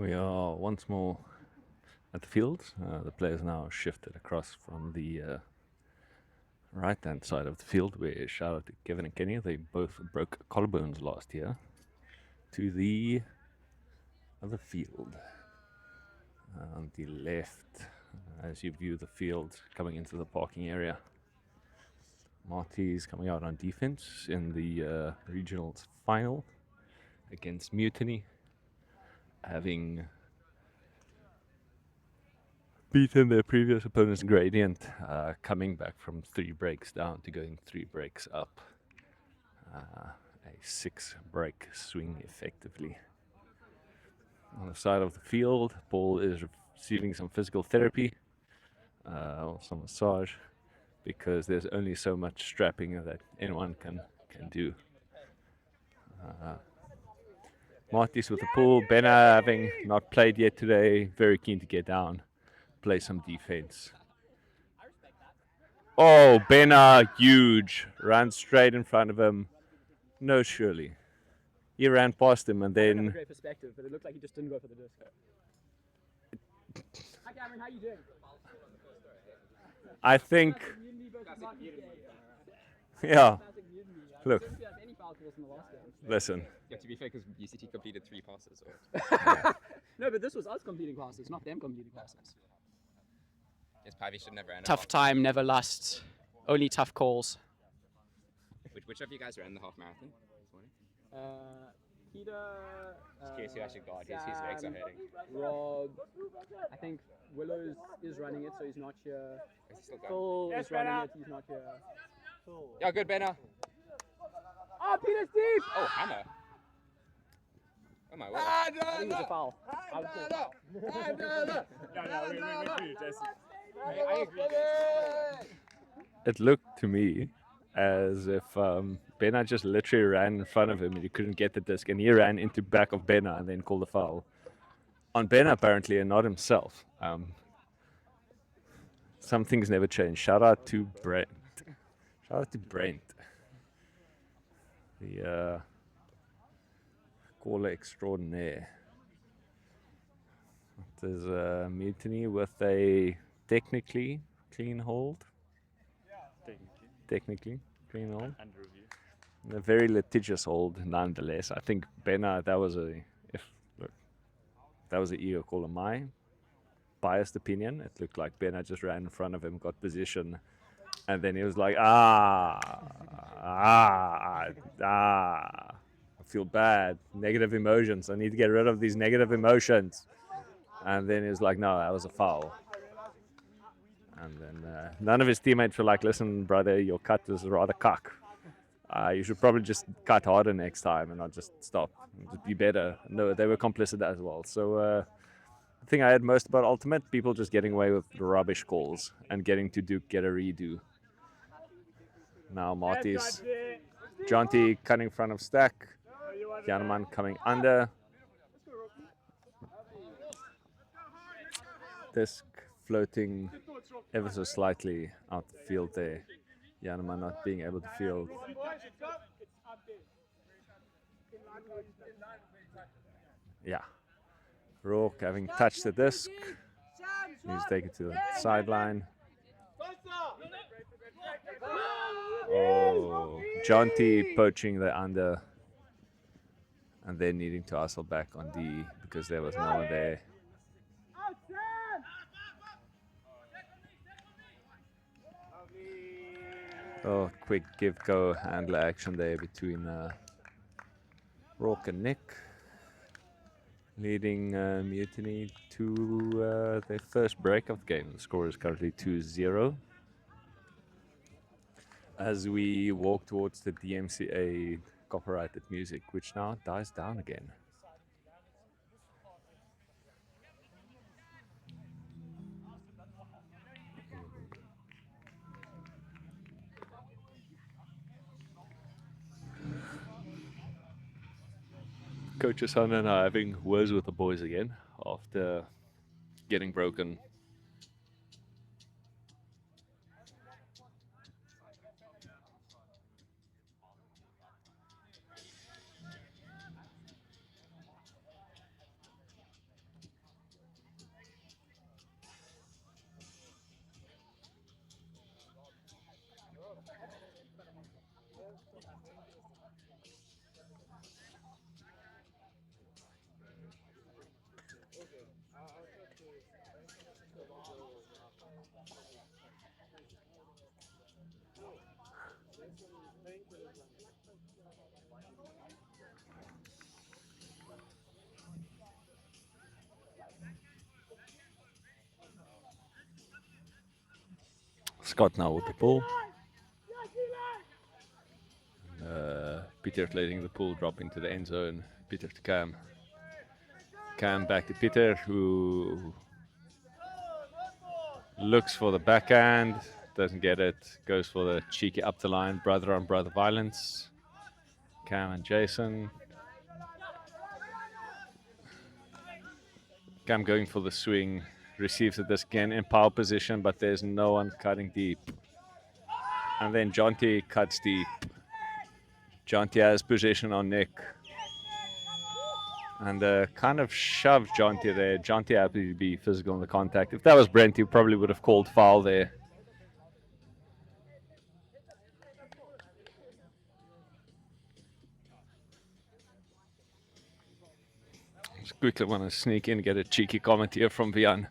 We are once more at the field. The players now shifted across from the right-hand side of the field, where shout out to Kevin and Kenny. They both broke collarbones last year. To the other field on the left, as you view the field coming into the parking area. Marty's coming out on defense in the regionals final against Mutiny, having beaten their previous opponent's Gradient, coming back from 3 breaks down to going 3 breaks up. A 6-break swing, effectively. On the side of the field, Paul is receiving some physical therapy, or some massage, because there's only so much strapping that anyone can do. Marty's with the pool. Benna, having not played yet today, very keen to get down, play some defense. Oh, Benna, huge. Ran straight in front of him. No, surely. He ran past him and then... Great perspective, but it looked like he just didn't go for the disc. Hi Cameron, how you doing? I think... Yeah. Look. Listen. Yeah, to be fair, because UCT completed 3 passes. No, but this was us completing passes, not them completing passes. Yes, Pivy should never ran. Tough time, never lost. Only tough calls. Which of you guys ran the half marathon this morning? Peter. Just curious who I should guard. His legs are hurting. Rob. I think Willows is running it, so he's not here. Is he still going? Phil is running it, he's not here. Yeah, good, Benna. Oh, Peter's deep! Oh, hammer. Oh my word. I think it was a foul. I agree. It looked to me as if Benna just literally ran in front of him and he couldn't get the disc, and he ran into back of Benna and then called a foul on Benna apparently, and not himself. Some things never change. Shout out to Brent. The caller extraordinaire. There's a Mutiny with a technically clean hold. Technically clean hold. Under review. A very litigious hold, nonetheless. I think Benna, that was an ego call of my biased opinion. It looked like Benna just ran in front of him, got position, and then he was like, I feel bad, negative emotions, I need to get rid of these negative emotions. And then he was like, no, that was a foul. And then none of his teammates were like, listen, brother, your cut is rather cock. You should probably just cut harder next time and not just stop. Just be better. No, they were complicit as well. So the thing I had most about Ultimate, people just getting away with rubbish calls and getting to get a redo. Now Marty's Jonty cutting in front of Stack. Janeman coming under. Disc floating ever so slightly out the field there. Janeman not being able to field. Yeah. Rourke having touched the disc. He's taken to the sideline. Oh, Jonty poaching the under and then needing to hustle back on D because there was no one there. Oh, quick give-go handler action there between Rourke and Nick, leading Mutiny to their first break of the game. The score is currently 2-0. As we walk towards the DMCA copyrighted music, which now dies down again. Coach Asana and I having words with the boys again after getting broken. Scott now with the pull. Peter letting the pull drop into the end zone. Peter to Cam. Cam back to Peter, who looks for the backhand, doesn't get it, goes for the cheeky up the line, brother on brother violence. Cam and Jason. Cam going for the swing, receives the disc again in power position, but there's no one cutting deep. And then Jonty cuts deep. Jonty has possession on Nick. And kind of shoved Jonty there. Jonty happy to be physical in the contact. If that was Brent, he probably would have called foul there. Just quickly want to sneak in and get a cheeky comment here from Vian.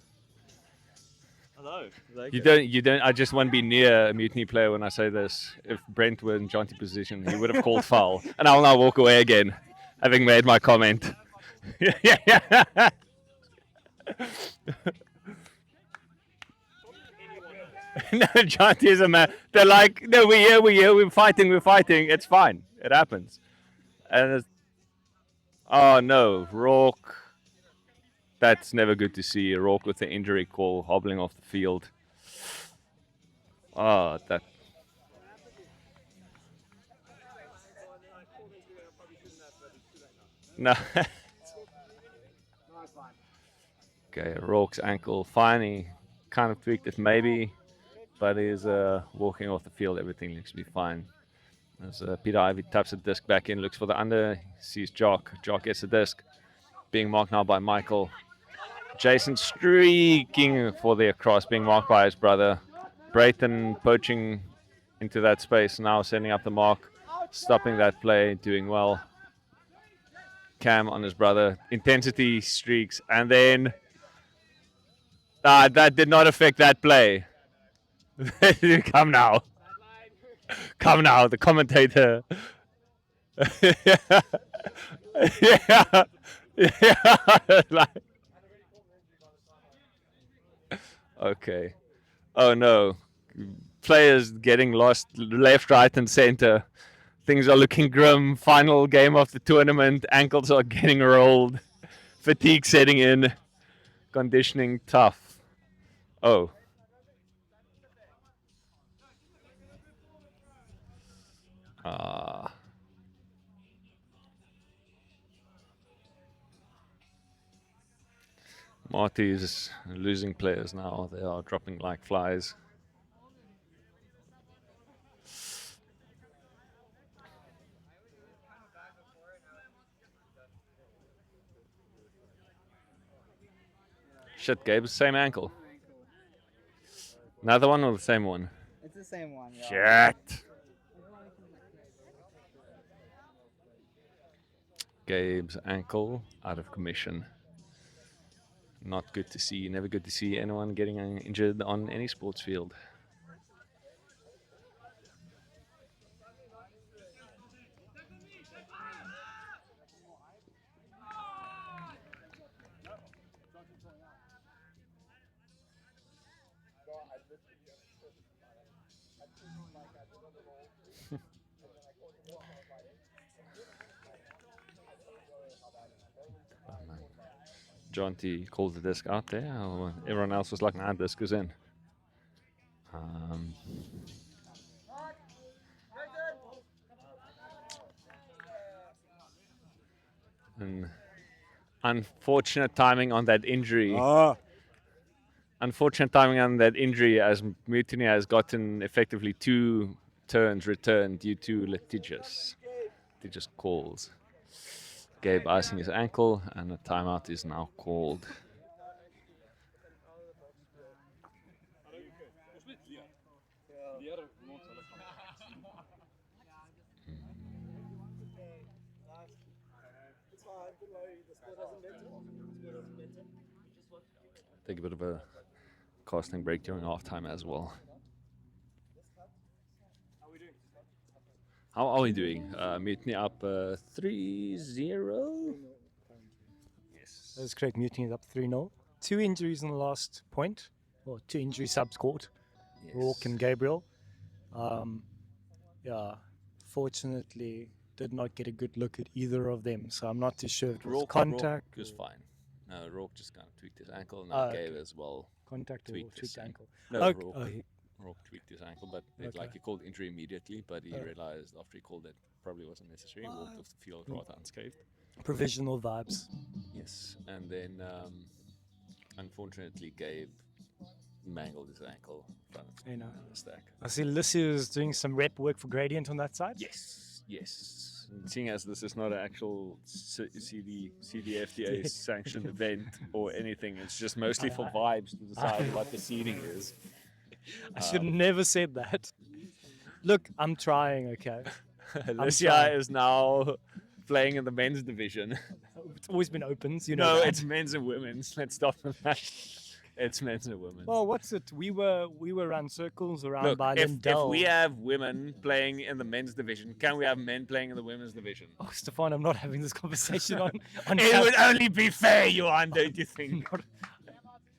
Hello. You don't. I just want to be near a Mutiny player when I say this. If Brent were in Jonty's position, he would have called foul, and I'll now walk away again, having made my comment. No, Jonty is a man. They're like, no, we're here, we're fighting. It's fine. It happens. And it's, oh no, Rourke. That's never good to see. Rourke with the injury call, hobbling off the field. Oh, that. No. Okay, Rourke's ankle finally kind of tweaked it maybe, but he's walking off the field. Everything looks to be fine. As Peter Ivy taps the disc back in, looks for the under, sees Jock. Jock gets the disc, being marked now by Michael. Jason streaking for the across, being marked by his brother. Brayton poaching into that space, now sending up the mark, stopping that play, doing well. Cam on his brother, intensity streaks, and then that did not affect that play. Come now, the commentator. Yeah. Okay. Oh no. Players getting lost left, right, and center. Things are looking grim. Final game of the tournament. Ankles are getting rolled. Fatigue setting in. Conditioning tough. Oh. Marty's losing players now. They are dropping like flies. Shit, Gabe, same ankle. Another one or the same one? It's the same one, yeah. Shit. Gabe's ankle out of commission. Not good to see. Never good to see anyone getting injured on any sports field. Jonty called the disc out there. Everyone else was like, nah, disc is in. And unfortunate timing on that injury. Unfortunate timing on that injury, as Mutiny has gotten effectively 2 turns returned due to litigious calls. Gabe icing his ankle, and a timeout is now called. Take a bit of a casting break during halftime as well. How are we doing? Mutiny up 3-0? Yes. That's correct. Mutiny is up 3-0. 2 injuries in the last point, or 2 injury subs caught. Rourke and Gabriel. Yeah, fortunately, did not get a good look at either of them, so I'm not too sure if it was contact. Rourke was fine. No, Rourke just kind of tweaked his ankle, and Okay. Gabe as well. Contact or Tweaked his tweaked ankle. No, Okay. Rourke tweaked his ankle, but Okay. he called injury immediately, but he realized after he called it probably wasn't necessary. He walked off the field rather unscathed. Provisional vibes. Yes, and then unfortunately Gabe mangled his ankle in front of the stack. I see Lucy is doing some rep work for Gradient on that side. Yes. And seeing as this is not an actual CDFDA sanctioned event or anything, it's just mostly for vibes to decide what the seeding is. I should have never said that. Look, I'm trying, okay? Alicia is now playing in the men's division. It's always been opens, you know. No, that. it's men's and women's. Let's stop with that. It's men's and women's. Well, what's it? We were run circles around Look, by if Lindell. we have women playing in the men's division, can we have men playing in the women's division? Oh, Stefan, I'm not having this conversation on It would only be fair, Johan, don't you think?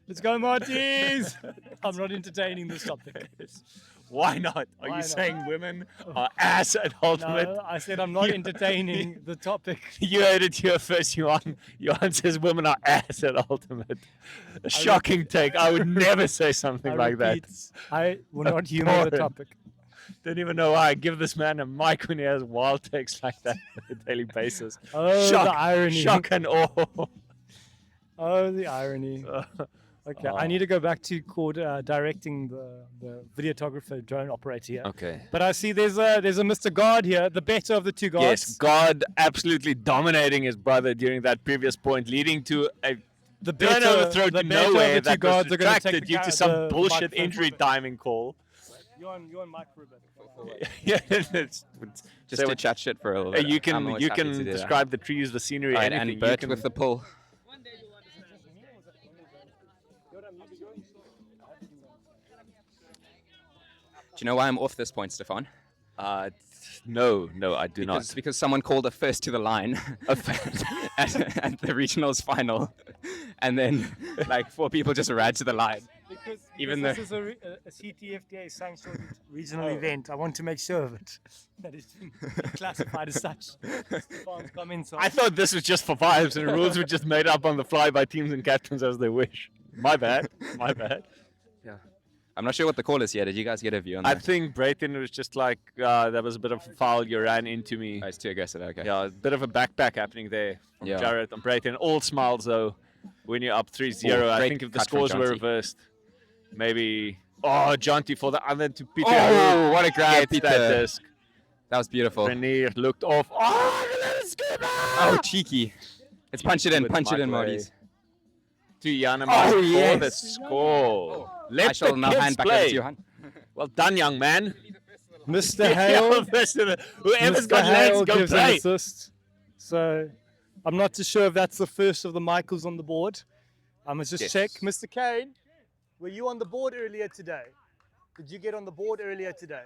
Let's go, Martys! I'm not entertaining this topic. Why not? Are Why you not? saying women are ass at ultimate? No, I said I'm not entertaining the topic. You heard it here first, Johan. Johan says women are ass at ultimate. A shocking take. I would never say something like that. I will not humor the topic. Don't even know why I give this man a mic when he has wild takes like that on a daily basis. Oh, Shock, the irony. Shock and awe. Oh, the irony. Okay, I need to go back to directing the videographer drone operator here. Okay. But I see there's a Mr. Guard here, the better of the two guards. Yes, God absolutely dominating his brother during that previous point, leading to a The turnover throw to better of nowhere the two that was guards are gonna take retracted the due ca- to some the bullshit microphone injury forward. timing call. You're on mic for a bit. Yeah, it's, Just so to chat shit for a little bit. you I'm can always you happy can to do that. describe the trees, the scenery, Right, anything. and Bert you can, with the pull. Do you know why I'm off this point, Stefan? no, I do Because someone called a first to the line at the regionals final, and then like 4 people just ran to the line. Because Even this is a CTFDA sanctioned regional event. I want to make sure of it. That is classified as such. Stefan's comments I thought this was just for vibes, and the rules were just made up on the fly by teams and captains as they wish. My bad. Yeah. I'm not sure what the call is here. Did you guys get a view on I that? think Brayton was just like, there was a bit of a foul. You ran into me. Oh, it's too aggressive. Okay. Yeah, a bit of a backpack happening there from Yeah. Jared and Brayton. All smiles though when you're up 3-0. Oh, I great think if the cut from scores were Jonty. reversed, maybe. Oh, Jonty for the other to Peter. Oh, what a grab, Gets that Peter. disc. That was beautiful. Renier looked off. Oh, let's go Oh, cheeky. Let's punch it in. With Punch it in, Mike Martys. to Jan and Oh, Mike for yes. the score. I Let shall the now kids hand back over play. to Johan. Well done, young man. Mr. Hale. Whoever's Mr. got legs, Hale go gives an play. assist. So I'm not too sure if that's the first of the Michaels on the board. I must just Yes. check. Mr. Kane, were you on the board earlier today? Did you get on the board earlier today?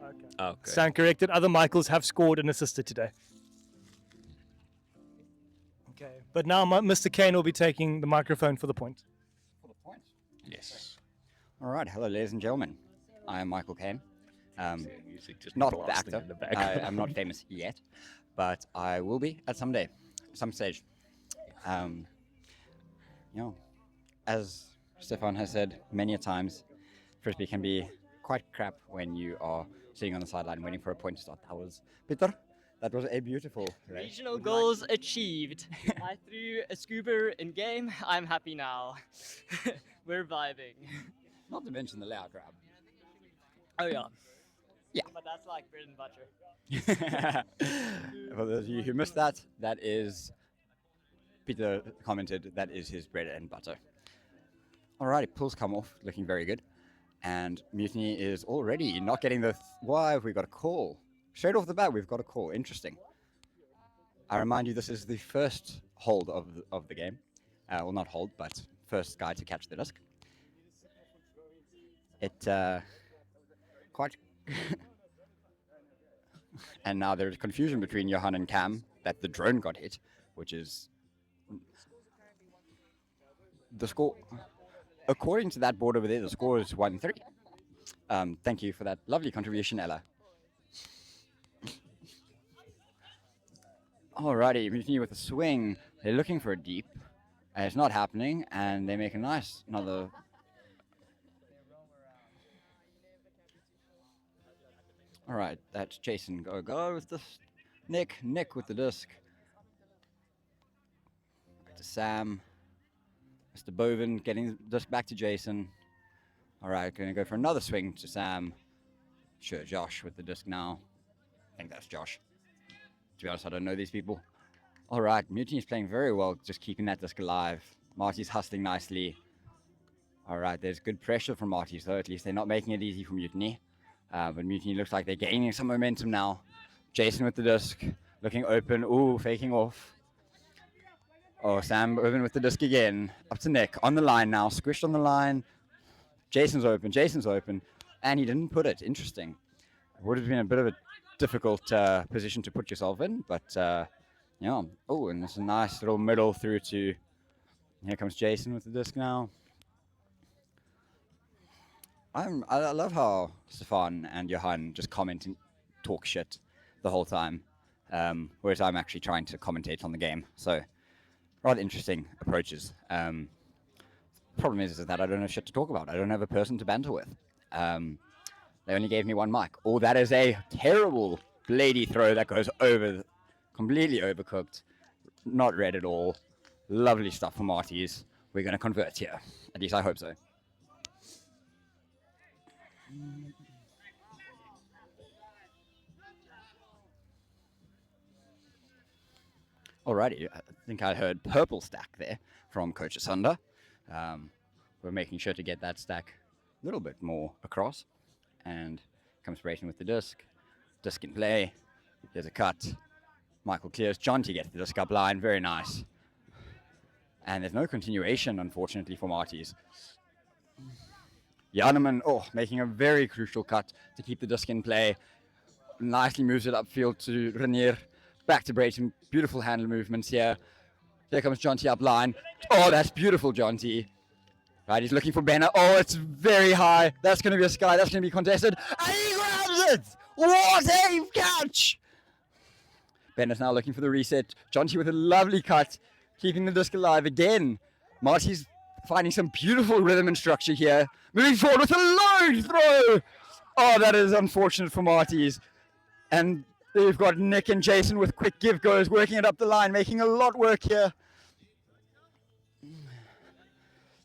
Okay. Okay. Stand corrected. Other Michaels have scored and assisted today. Okay. But now Mr. Kane will be taking the microphone for the point. Yes. All right, hello, ladies and gentlemen. I am Michael Caine. Music just Not the blasting actor. in the background. I'm not famous yet, but I will be at some stage. As Stefan has said many a times, frisbee can be quite crap when you are sitting on the sideline waiting for a point to start. That was Peter. That was a beautiful race. Regional goals achieved. I threw a scuba in game. I'm happy now. We're vibing. Not to mention the layout grab. Oh yeah. Yeah. But that's like bread and butter. For those of you who missed that, that is, Peter commented, that is his bread and butter. Alrighty, pulls come off, looking very good. And Mutiny is already not getting the... Why have we got a call? Straight off the bat, we've got a call. Interesting. I remind you, this is the first hold of the game. Well, not hold, but first guy to catch the disc. Quite... And now there's confusion between Johan and Cam that the drone got hit, which is... The score... according to that board over there, the score is 1-3. Thank you for that lovely contribution, Ella. Alrighty, Mutiny with a swing. They're looking for a deep, and it's not happening, and they make a nice another. Alright, that's Jason. Go with this. Nick with the disc. Back to Sam. Mr. Bovin getting the disc back to Jason. Alright, gonna go for another swing to Sam. Sure, Josh with the disc now. I think that's Josh. To be honest, I don't know these people. Alright, Mutiny's playing very well, just keeping that disc alive. Marty's hustling nicely. Alright, there's good pressure from Marty, so at least they're not making it easy for Mutiny. But Mutiny looks like they're gaining some momentum now. Jason with the disc, looking open. Ooh, faking off. Oh, Sam open with the disc again. Up to Nick, on the line now, squished on the line. Jason's open, and he didn't put it. Interesting. It would have been a bit of a difficult position to put yourself in, but yeah. Oh, and there's a nice little middle through to. Here comes Jason with the disc now. I love how Stefan and Johan just comment and talk shit the whole time, whereas I'm actually trying to commentate on the game. So, rather interesting approaches. Problem is that I don't have shit to talk about. I don't have a person to banter with. They only gave me one mic. Oh, that is a terrible bladey throw that goes over, completely overcooked, not red at all. Lovely stuff from Marty's. We're going to convert here. At least I hope so. Alrighty, I think I heard purple stack there from Coach Asunda. We're making sure to get that stack a little bit more across. And comes Brayton with the disc. Disc in play. There's a cut. Michael clears. Jonty gets the disc up line. Very nice. And there's no continuation, unfortunately, for Marty's. Janeman, making a very crucial cut to keep the disc in play. Nicely moves it upfield to Renier. Back to Brayton. Beautiful handle movements here. Here comes Jonty up line. Oh, that's beautiful, Jonty. Right, he's looking for Benner. Oh, it's very high. That's going to be a sky. That's going to be contested. And he grabs it! What a catch! Benner's now looking for the reset. Jonty with a lovely cut, keeping the disc alive again. Marty's finding some beautiful rhythm and structure here. Moving forward with a low throw. Oh, that is unfortunate for Marty's. And they've got Nick and Jason with quick give goes, working it up the line, making a lot work here.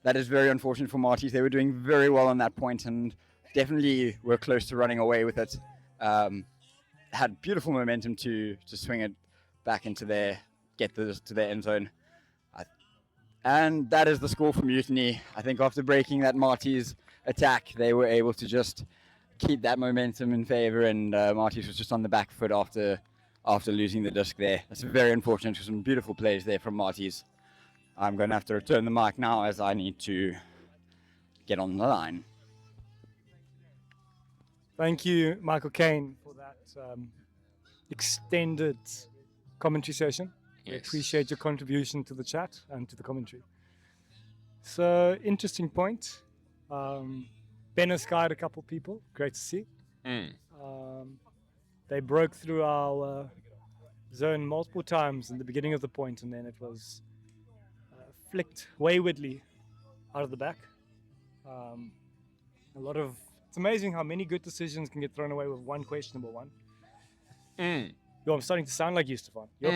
That is very unfortunate for Marty's. They were doing very well on that point and definitely were close to running away with it. Had beautiful momentum to swing it back into get this to their end zone. And that is the score for Mutiny. I think after breaking that Marty's attack, they were able to just keep that momentum in favor, and Marty's was just on the back foot after losing the disc there. That's very unfortunate. Some beautiful plays there from Marty's. I'm going to have to return the mic now as I need to get on the line. Thank you, Michael Kane, for that extended commentary session. Yes. We appreciate your contribution to the chat and to the commentary. So, interesting point. Benner skied a couple people. Great to see. They broke through our zone multiple times in the beginning of the point, and then it was flicked waywardly out of the back. It's amazing how many good decisions can get thrown away with one questionable one. Yo, I'm starting to sound like you, Stefan. So,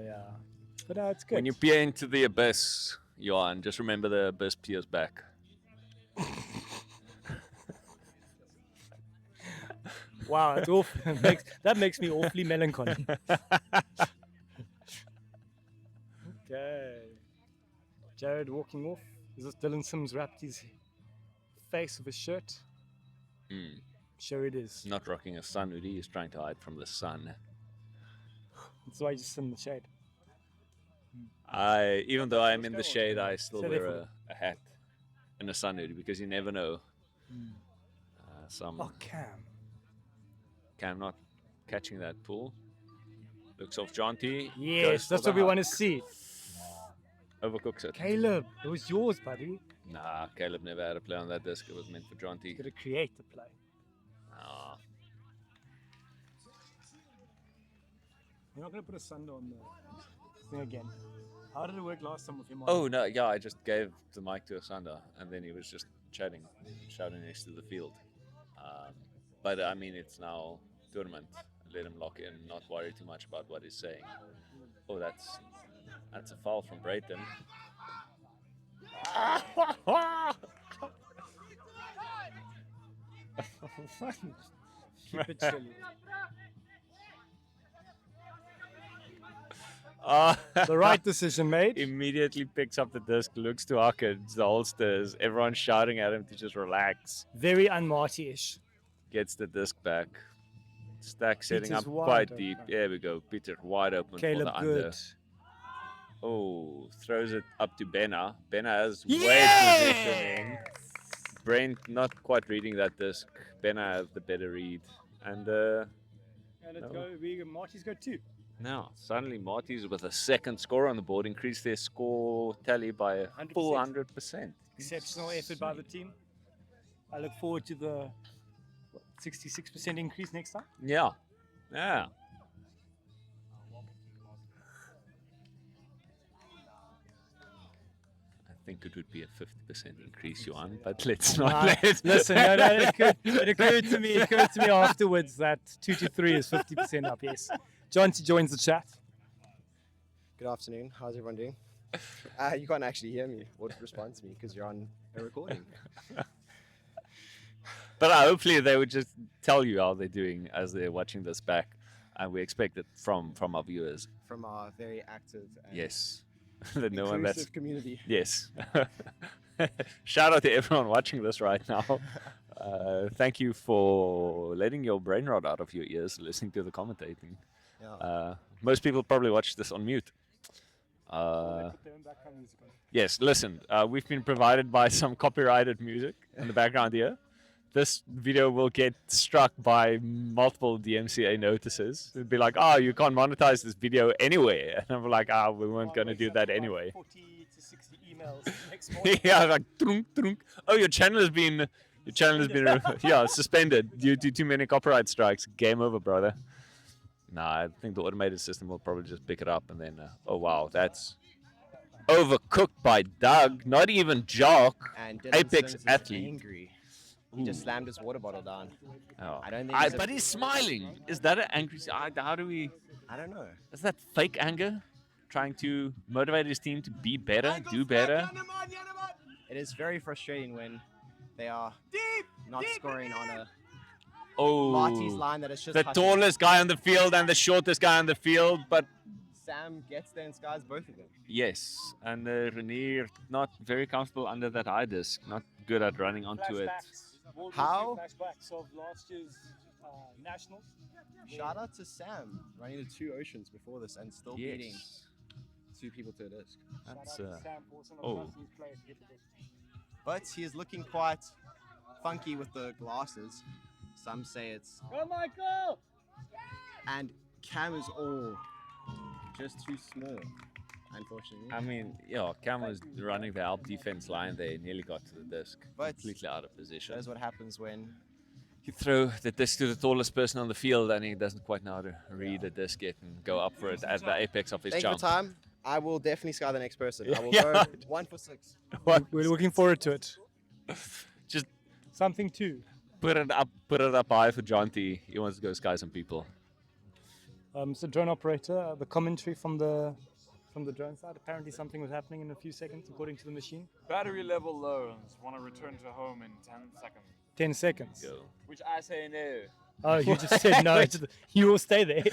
yeah. But it's good. When you peer into the abyss, Johan, just remember the abyss peers back. Wow, that makes me awfully melancholy. Okay. Jared walking off. Is this Dylan Sims wrapped his face with his shirt? Sure it is. Not rocking a sun hoodie, he's trying to hide from the sun. That's why he's just in the shade. Even though I'm in the shade, I still wear a hat and a sun hoodie because you never know. Cam not catching that pull. Looks off Jonty. Yes, that's what we want to see. overcooks it. Caleb, it was yours, buddy. Nah, Caleb never had a play on that disc. It was meant for John T. Did it create the play? Ah. You're not going to put a Sunder on the thing again. How did it work last time with him on? Oh, no, yeah, I just gave the mic to Asanda, and then he was just shouting next to the field. But, I mean, it's now tournament. Let him lock in, not worry too much about what he's saying. Oh, that's a foul from Brayton. Keep it chilly. The right decision made. Immediately picks up the disc, looks to Huckins, the holsters, everyone's shouting at him to just relax. Very un-Marty-ish. Gets the disc back. Stack setting Peter's up wide quite open. deep. There we go. Peter wide open Caleb, for the under. good. Oh, throws it up to Benna. Benna has Yes! weight positioning. Brent not quite reading that disc. Benna has the better read. And And let's No. go. Marty's got 2. now suddenly Marty's with a second score on the board increased their score tally by a full 100%. Exceptional effort by the team. I look forward to the 66% increase next time. Yeah. Yeah. I think it would be a 50% increase, Johan, but let's not Nah, let listen, no, it occurred to me afterwards that 2 to 3 is 50% up. Yes. John T joins the chat. Good afternoon. How's everyone doing? You can't actually hear me or respond to me because you're on a recording. But hopefully they would just tell you how they're doing as they're watching this back. And we expect it from our viewers. From our very active and Yes. That no one that's inclusive community. yes. Shout out to everyone watching this right now. Thank you for letting your brain rot out of your ears listening to the commentating. Yeah. Most people probably watch this on mute. Yes, listen, we've been provided by some copyrighted music in the background here. This video will get struck by multiple DMCA notices. It'd be like, oh, you can't monetize this video anywhere. And I'm like, we weren't going to do that anyway. 40 to 60 emails next morning. Yeah, like, trunk, trunk. Oh, your channel has been yeah, suspended due to too many copyright strikes. Game over, brother. Nah, I think the automated system will probably just pick it up and then, oh wow, that's overcooked by Doug. Not even Jock. And Dylan Apex Sims is athlete. angry. He just slammed his water bottle down. Oh. I don't think. But he's smiling. Is that an angry? How do we? I don't know. Is that fake anger? Trying to motivate his team to be better, do better. It is very frustrating when they are not scoring on a Marty's Oh, line that is just the touching. tallest guy on the field and the shortest guy on the field, but Sam gets there and skies both of them. yes, and Renier not very comfortable under that high disc. Not good at running onto it. How? Flashbacks of last year's nationals. Shout out to Sam running the 2 oceans before this and still beating Yes, 2 people to a disc. that's Oh. But he is looking quite funky with the glasses. Some say it's. Go, Michael! And Cam is all just too small, unfortunately. I mean, yeah, Cam was running the help defense line there, nearly got to the disc. But Completely out of position. that is what happens when. You throw the disc to the tallest person on the field and he doesn't quite know how to read the disc yet and go up for it at the apex of his Thank you for jump. time. I will definitely sky the next person. I will Yeah. go 1 for 6. We're looking forward to it. Just Something too. put it up high for John T. He wants to go sky some people. So drone operator, the commentary from the drone side. Apparently something was happening in a few seconds, according to the machine. Battery level low. Want to return to home in 10 seconds. 10 seconds. Go. Which I say no. Oh, you just said no. You will stay there.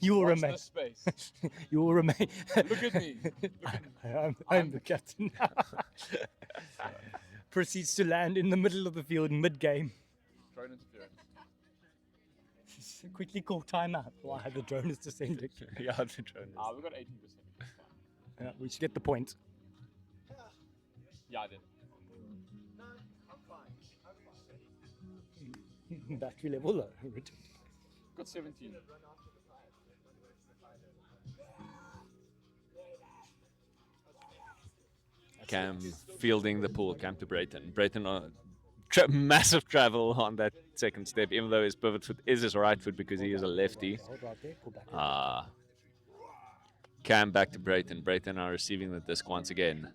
You will Watch remain. this space. You will remain. Look at me. Look at me. I'm the captain now. Proceeds to land in the middle of the field mid-game. Drone interference. Quickly call timeout. Why the drone is descending. Yeah, the drone is. We got 18%. Yeah, we should get the point. Yeah, I did. Battery level low. Got 17. Cam fielding the pull. Cam to Brayton. Brayton on massive travel on that second step, even though his pivot foot is his right foot because he is a lefty. Cam back to Brayton. Brayton are receiving the disc once again.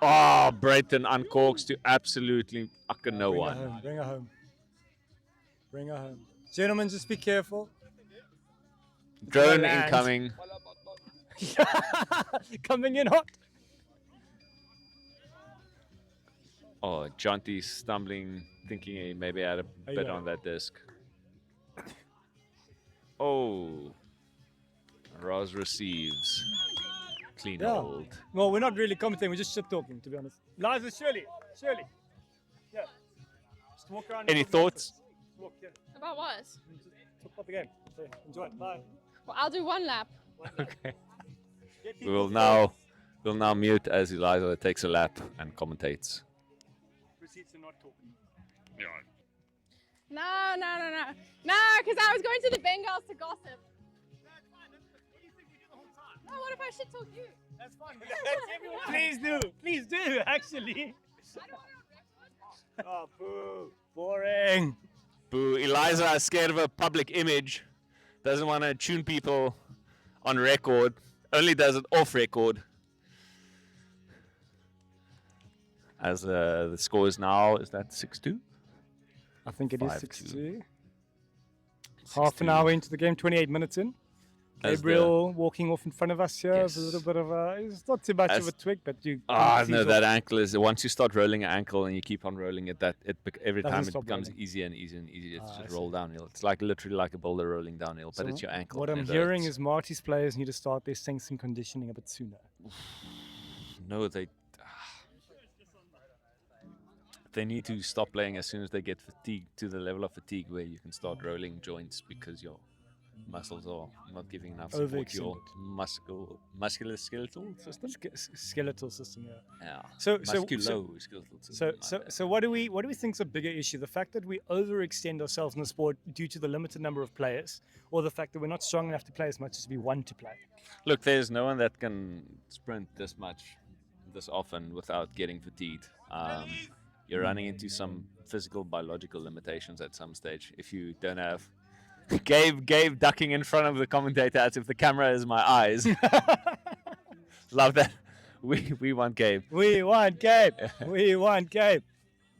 Oh, Brayton uncorks to absolutely no one. Bring her home. Bring her home. Gentlemen, just be careful. Drone incoming. Coming in hot. Oh, Jonty stumbling, thinking he maybe had a bit on that disc. Oh. Roz receives. Clean hold. Well, we're not really commenting, we're just shit talking, to be honest. Liza, Shirley. Yeah. Just walk around. Any thoughts? Walk, yeah. About what? Just talk about the game. So, enjoy it. Bye. Well, I'll do one lap. Okay. We'll now mute as Eliza takes a lap and commentates. Proceeds to not talking. No, because I was going to the Bengals to gossip. No, what if I shit talk you? That's fine. Please do, actually. Oh, boo. Boring. Boo. Eliza is scared of a public image. Doesn't want to tune people on record. Only does it off record. As the score is now, is that 6-2? I think it is 6-2. Half an hour into the game, 28 minutes in. Gabriel walking off in front of us here with a little bit of a... It's not too much of a twig, but you... No, that ankle is... Once you start rolling an ankle and you keep on rolling it, every time it becomes easier and easier and easier. It's just roll downhill. It's literally like a boulder rolling downhill, but it's your ankle. What I'm hearing is Marty's players need to start their strength and conditioning a bit sooner. No, they need to stop playing as soon as they get fatigued to the level of fatigue where you can start rolling joints because your muscles are not giving enough support to your musculoskeletal system. Skeletal system, yeah. So musculoskeletal system. So what do we think is a bigger issue? The fact that we overextend ourselves in the sport due to the limited number of players, or the fact that we're not strong enough to play as much as we want to play? Look, there's no one that can sprint this much, this often without getting fatigued. You're running into some physical, biological limitations at some stage if you don't have... Gabe ducking in front of the commentator as if the camera is my eyes. Love that. We want Gabe. We want Gabe. We want Gabe.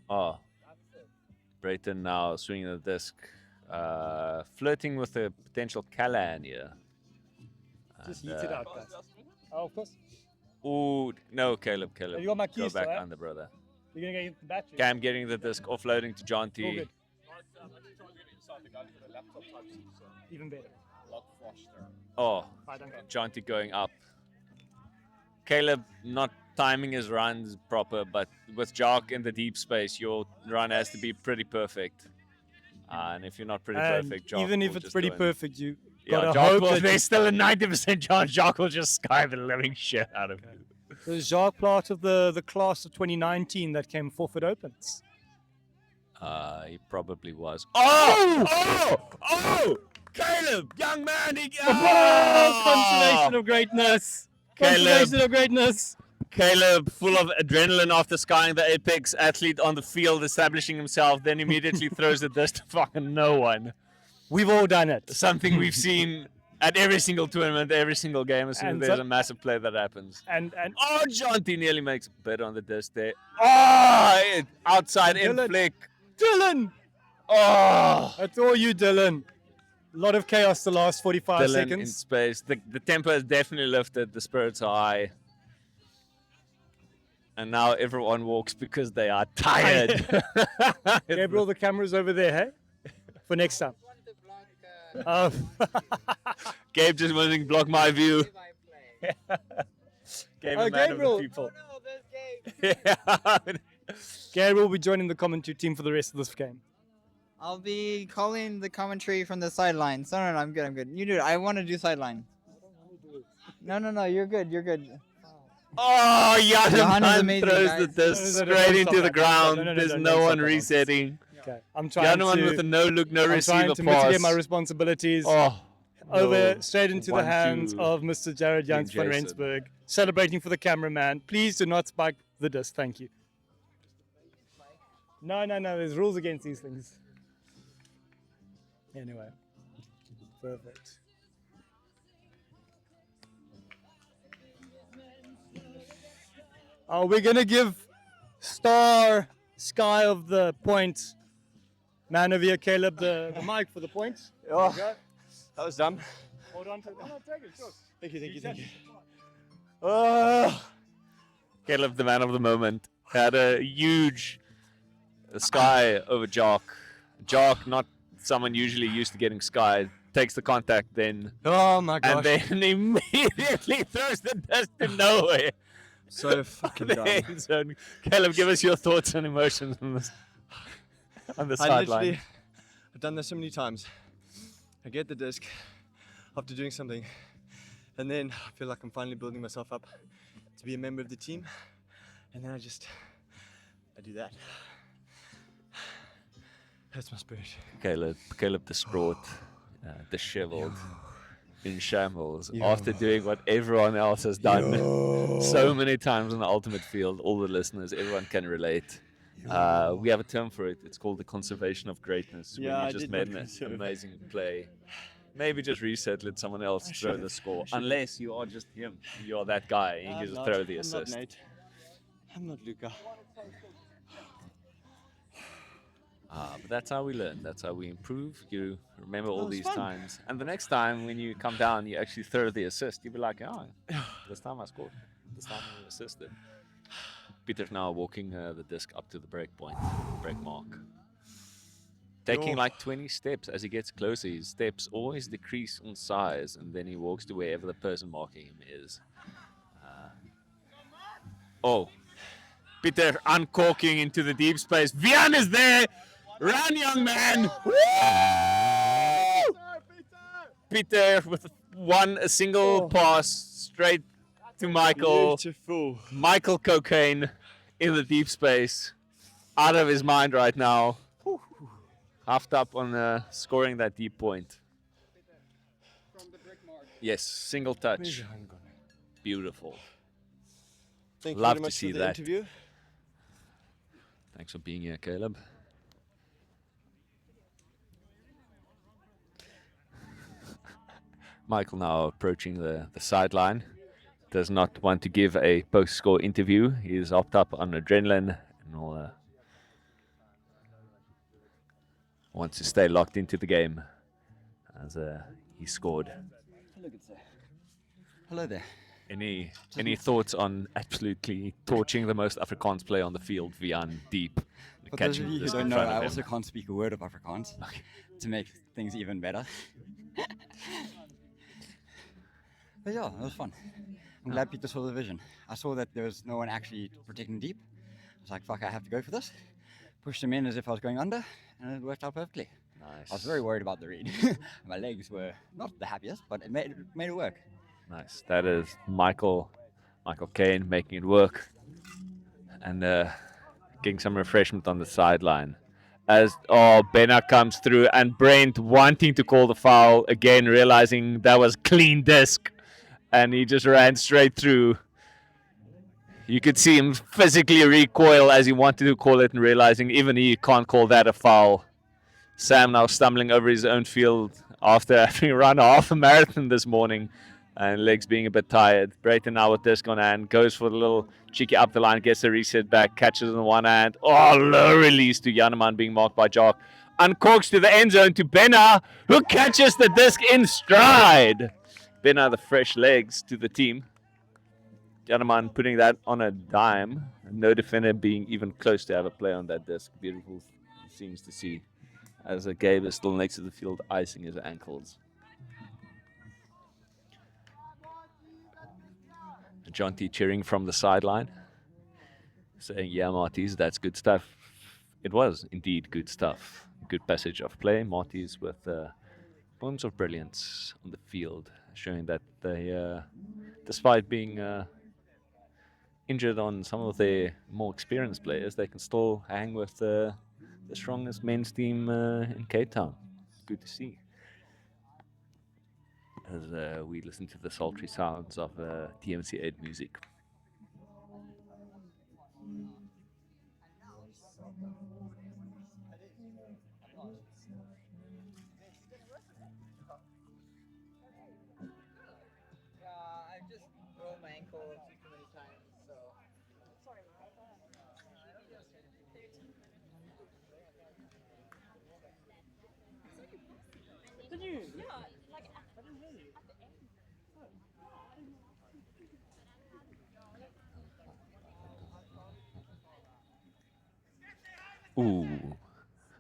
Oh. Brayton now swinging the disc. Flirting with a potential Callan here. Just eat it out, guys. Oh, of course. Ooh, no, Caleb. You got my keys, go back under, brother. You're going to get the battery. Cam getting the disc, offloading to John T. All good. Even better. Oh, John T going up. Caleb not timing his runs proper, but with Jock in the deep space, your run has to be pretty perfect. And if you're not pretty perfect, Jock even if will it's just pretty go in. perfect, you Yeah, gotta hope there's still a 90% chance Jock will just sky the living shit out of you. Was Jacques part of the class of 2019 that came forfeit opens? He probably was. Oh! Caleb, young man! Consolation of greatness! Consolation of greatness! Caleb, full of adrenaline after skying the apex athlete on the field, establishing himself, then immediately throws the disc to fucking no one. We've all done it. Something we've seen at every single tournament, every single game, as soon as there's a massive play that happens. And John T nearly makes a bid on the disc there. Oh, outside in flick. Dylan! Oh! That's all you, Dylan. A lot of chaos the last 45 Dylan seconds. in space. The tempo has definitely lifted. The spirits are high. And now everyone walks because they are tired. Gabriel, the camera's over there, hey? For next time. Gabe just wanting to block my view. Gabe, a man Gabriel. of the people. Oh, there's Gabe. Gabriel will be joining the commentary team for the rest of this game. I'll be calling the commentary from the sidelines. No, I'm good. You do it. I want to do sideline. No, you're good. Oh, Johanna's Jan throws the disc straight into the ground. There's no one resetting. Okay, I'm trying Jan with a no look, no receiver trying to pass. mitigate my responsibilities. Oh, over No, straight into the 1-2 hands of Mr. Jared King Jans van Jason. Rensburg, celebrating for the cameraman. Please do not spike the disc. Thank you. No. There's rules against these things. Anyway, perfect. We're gonna give Star Sky of the point man over here, Caleb, the mic for the points. Oh, that was dumb. Hold on to it. No, take it, sure. Thank you. Caleb, the man of the moment, had a huge sky over Jock. Jock, not someone usually used to getting sky, takes the contact then. Oh my gosh. And then immediately throws the disc to nowhere. So fucking dumb. So, Caleb, give us your thoughts and emotions on this. On the sideline. I've done this so many times. I get the disc after doing something, and then I feel like I'm finally building myself up to be a member of the team, and then I do that. Hurts my spirit. Caleb distraught, disheveled, in shambles, after doing what everyone else has done so many times in the ultimate field. All the listeners, everyone can relate. We have a term for it. It's called the conservation of greatness. Yeah, when you just made an amazing play. Maybe just reset, let someone else throw the score. Unless you are just him. You're that guy. You can just throw the assist. I'm not Nate. I'm not Luca. But that's how we learn. That's how we improve. You remember all these times. And the next time when you come down, you actually throw the assist. You'll be like, oh, this time I scored. This time I assisted. Peter's now walking the disc up to the break mark. Taking like 20 steps as he gets closer. His steps always decrease in size, and then he walks to wherever the person marking him is. Peter uncorking into the deep space. Vian is there! Run, young man! Woo! Peter with a single pass straight to Michael. Beautiful. Michael Cocaine in the deep space. Out of his mind right now. Halved up on scoring that deep point. Yes, single touch. Beautiful. Thank Love you very to much see for the that. interview. Thanks for being here, Caleb. Michael now approaching the sideline. Does not want to give a post-score interview. He is hopped up on adrenaline and all. Wants to stay locked into the game as he scored. Hello, good sir. Hello there. Any thoughts on absolutely torching the most Afrikaans player on the field, Vian, deep? For those of you who don't know, I also can't speak a word of Afrikaans to make things even better. But yeah, it was fun. I'm glad Peter saw the vision. I saw that there was no one actually protecting deep. I was like, fuck, I have to go for this. Pushed him in as if I was going under, and it worked out perfectly. Nice. I was very worried about the read. My legs were not the happiest, but it made it work. Nice. That is Michael Kane making it work. And getting some refreshment on the sideline. As Benna comes through, and Brent wanting to call the foul, again realizing that was clean disc. And he just ran straight through. You could see him physically recoil as he wanted to call it, and realizing even he can't call that a foul. Sam now stumbling over his own field after having run half a marathon this morning and legs being a bit tired. Brayton now with disc on hand, goes for the little cheeky up the line, gets the reset back, catches in one hand. Low release to Janeman being marked by Jock. Uncorks to the end zone to Benna, who catches the disc in stride. Benna, the fresh legs to the team. Janeman putting that on a dime. No defender being even close to have a play on that disc. Beautiful things to see. As Gabe is still next to the field, icing his ankles. Jonty cheering from the sideline, saying, yeah, Marties, that's good stuff. It was indeed good stuff. Good passage of play. Marties with moments of brilliance on the field, showing that they, despite being injured on some of their more experienced players, they can still hang with the strongest men's team in Cape Town. Good to see. as we listen to the sultry sounds of TMC8 music. I've just rolled my ankle too many times, so. Sorry, Did you? Yeah, like I didn't hear you. Ooh.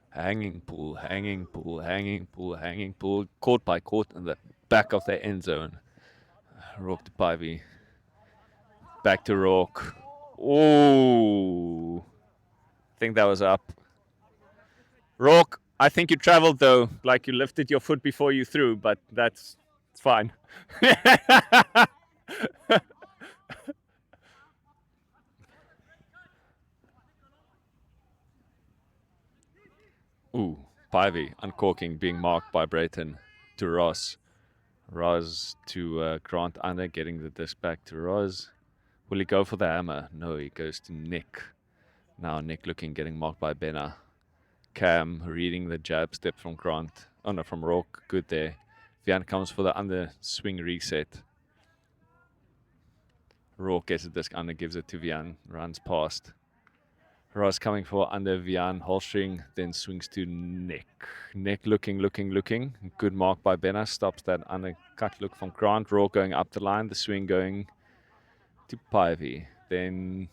Hanging pull, hanging pull, hanging pull, hanging pull. Caught by Court in the back of the end zone. Rourke to Pivy. Back to Rourke. Oh. I think that was up. Rourke, I think you traveled though. Like you lifted your foot before you threw, but it's fine. Ooh, Pivy uncorking, being marked by Brayton to Ross. Ross to Grant under, getting the disc back to Ross. Will he go for the hammer? No, he goes to Nick. Now Nick getting marked by Benna. Cam reading the jab step from Grant. Oh no, from Rourke. Good there. Vian comes for the under swing reset. Rourke gets the disc under, gives it to Vian, runs past. Ross coming for under Vian, holstering, then swings to Nick. Nick looking. Good mark by Benna, stops that undercut look from Grant. Rourke going up the line, the swing going to Pivy. Then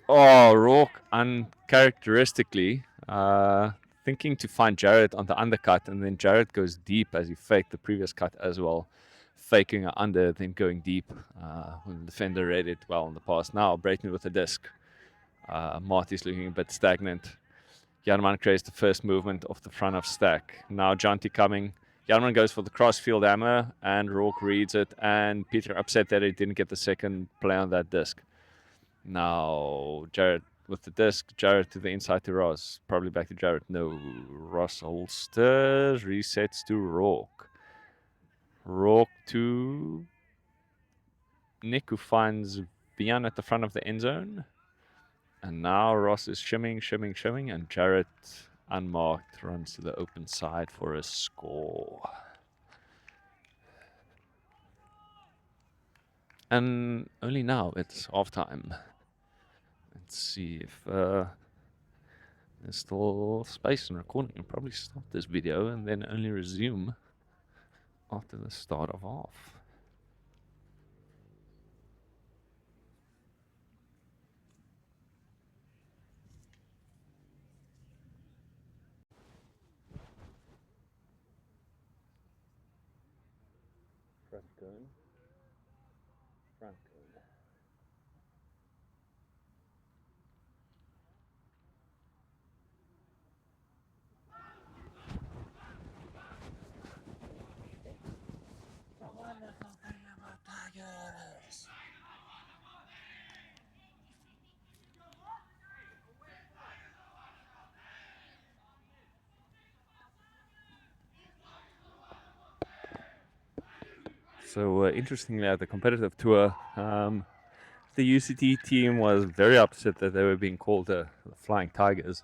Rourke uncharacteristically thinking to find Jared on the undercut, and then Jared goes deep as he faked the previous cut as well. Faking it under, then going deep when the defender read it well in the past. Now Brayton with the disc. Marty's looking a bit stagnant. Jarman creates the first movement off the front of stack. Now Janti coming. Jarman goes for the crossfield hammer, and Rourke reads it, and Peter upset that he didn't get the second play on that disc. Now Jared with the disc. Jared to the inside to Ross. Probably back to Jared. No. Ross holsters. Resets to Rourke. Rourke to Nick, who finds Vian at the front of the end zone. And now Ross is shimming, and Jarrett, unmarked, runs to the open side for a score. And only now it's halftime. Let's see if there's still space in recording. I'll probably stop this video and then only resume after the start of half. Franklin. So interestingly, at the competitive tour, the UCT team was very upset that they were being called the Flying Tigers.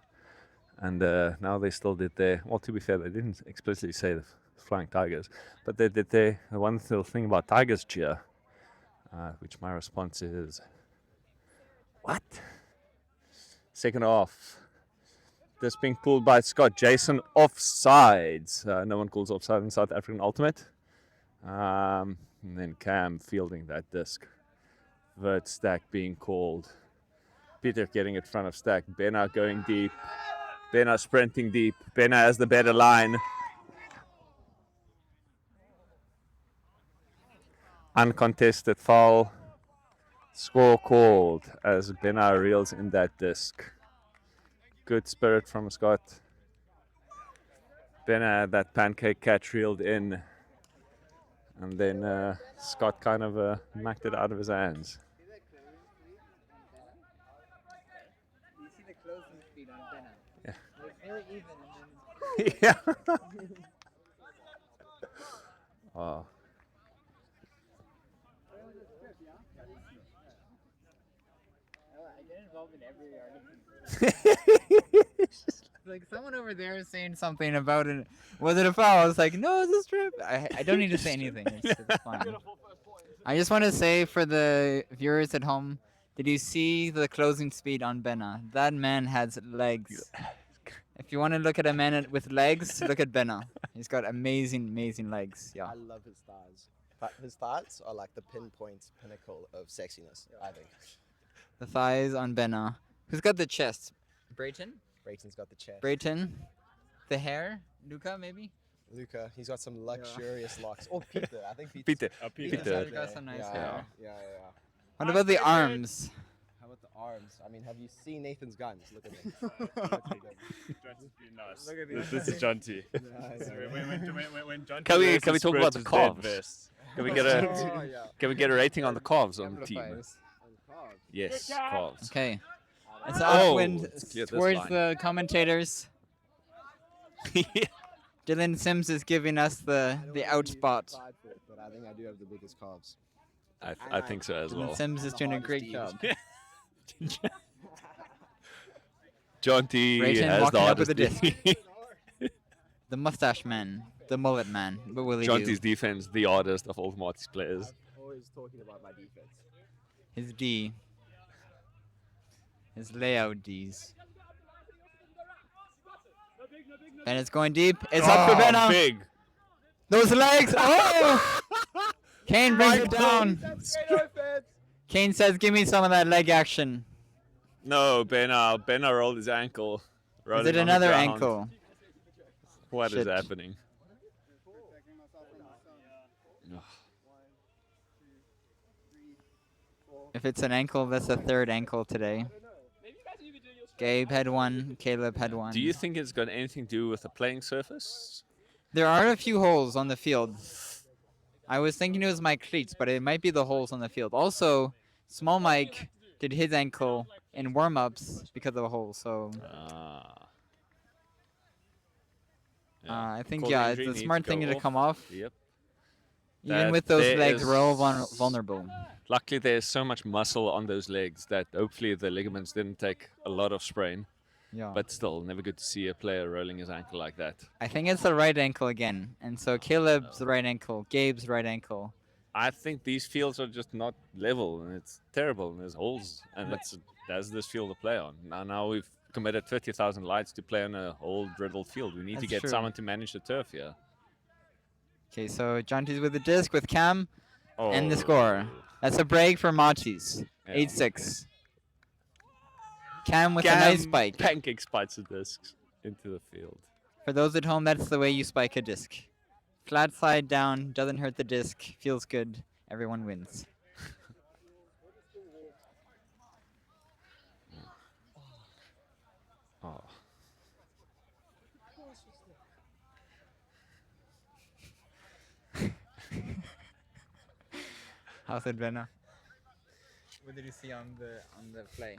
And now they still did their, well, to be fair, they didn't explicitly say the Flying Tigers, but they did their one little thing about Tigers cheer, which my response is, what? Second half. This being pulled by Scott Jason, offsides. No one calls offside in South African Ultimate. And then Cam fielding that disc. Vert stack being called. Peter getting it front of stack. Benna going deep. Benna sprinting deep. Benna has the better line. Uncontested foul. Score called as Benna reels in that disc. Good spirit from Scott. Benna had that pancake catch reeled in. And then Scott kind of knocked it out of his hands. You see the closing speed on Benna? Yeah. It's very even. Yeah. Oh. I get involved in every argument. Like someone over there is saying something about it. Was it a foul? I was like, no, it's a strip. I don't need to say anything. It's fine. I just want to say for the viewers at home, did you see the closing speed on Benna? That man has legs. If you want to look at a man with legs, look at Benna. He's got amazing, amazing legs. Yeah. I love his thighs. His thighs are like the pinpoint pinnacle of sexiness, I think. The thighs on Benna. Who's got the chest? Brayton? Brayton's got the chest. Brayton? The hair? Luca, maybe? Luca, he's got some luxurious locks. Or Peter, I think Peter. Peter's got some nice hair. Yeah. What about the arms? How about the arms? I mean, have you seen Nathan's guns? Look at them. Look at them. Nice. Look at these. This is John T. When Can we talk about the calves? Can we get a rating on the calves on the team? Yes, calves. Okay. It's Oh, upwind let's clear this towards line. the commentators. Dylan Sims is giving us the out spot. But I think I do have the biggest calves. I think so as well. Dylan Sims is doing a great job. John T Brayton has the walking up with hardest a disc. The mustache man, the mullet man. What will he John do? T's defense, the hardest of all Marty's players. Always talking about my defense. His D. His layout Ds. Bennett's going deep. It's up for Benna. Big. Those legs. Oh! Kane brings it down. Kane says, give me some of that leg action. No, Benna rolled his ankle. Is rolling it on the another ground. ankle? What is Shit. happening? If it's an ankle, that's the third ankle today. Gabe had one. Caleb had one. Do you think it's got anything to do with the playing surface? There are a few holes on the field. I was thinking it was my cleats, but it might be the holes on the field. Also, Small Mike did his ankle in warm-ups because of a hole, so I think, Core yeah, injury it's a needs smart to thing go to off. come off. Yep. Even That with those there legs, is- we're all vulnerable. Luckily, there's so much muscle on those legs that hopefully the ligaments didn't take a lot of strain. Yeah. But still, never good to see a player rolling his ankle like that. I think it's the right ankle again. And so Caleb's the right ankle, Gabe's right ankle. I think these fields are just not level, and it's terrible. And there's holes, and that's this field to play on. Now we've committed 30,000 lights to play on a whole riddled field. We need to That's get true. someone to manage the turf here. Okay, so John T's with the disc with Cam and the Oh. score. That's a break for Matis. Yeah. 8-6. Cam with a nice spike. Pancake spikes the discs into the field. For those at home, that's the way you spike a disc. Flat side down, doesn't hurt the disc, feels good, everyone wins. Oh. How's it, Benna? What did you see on the play?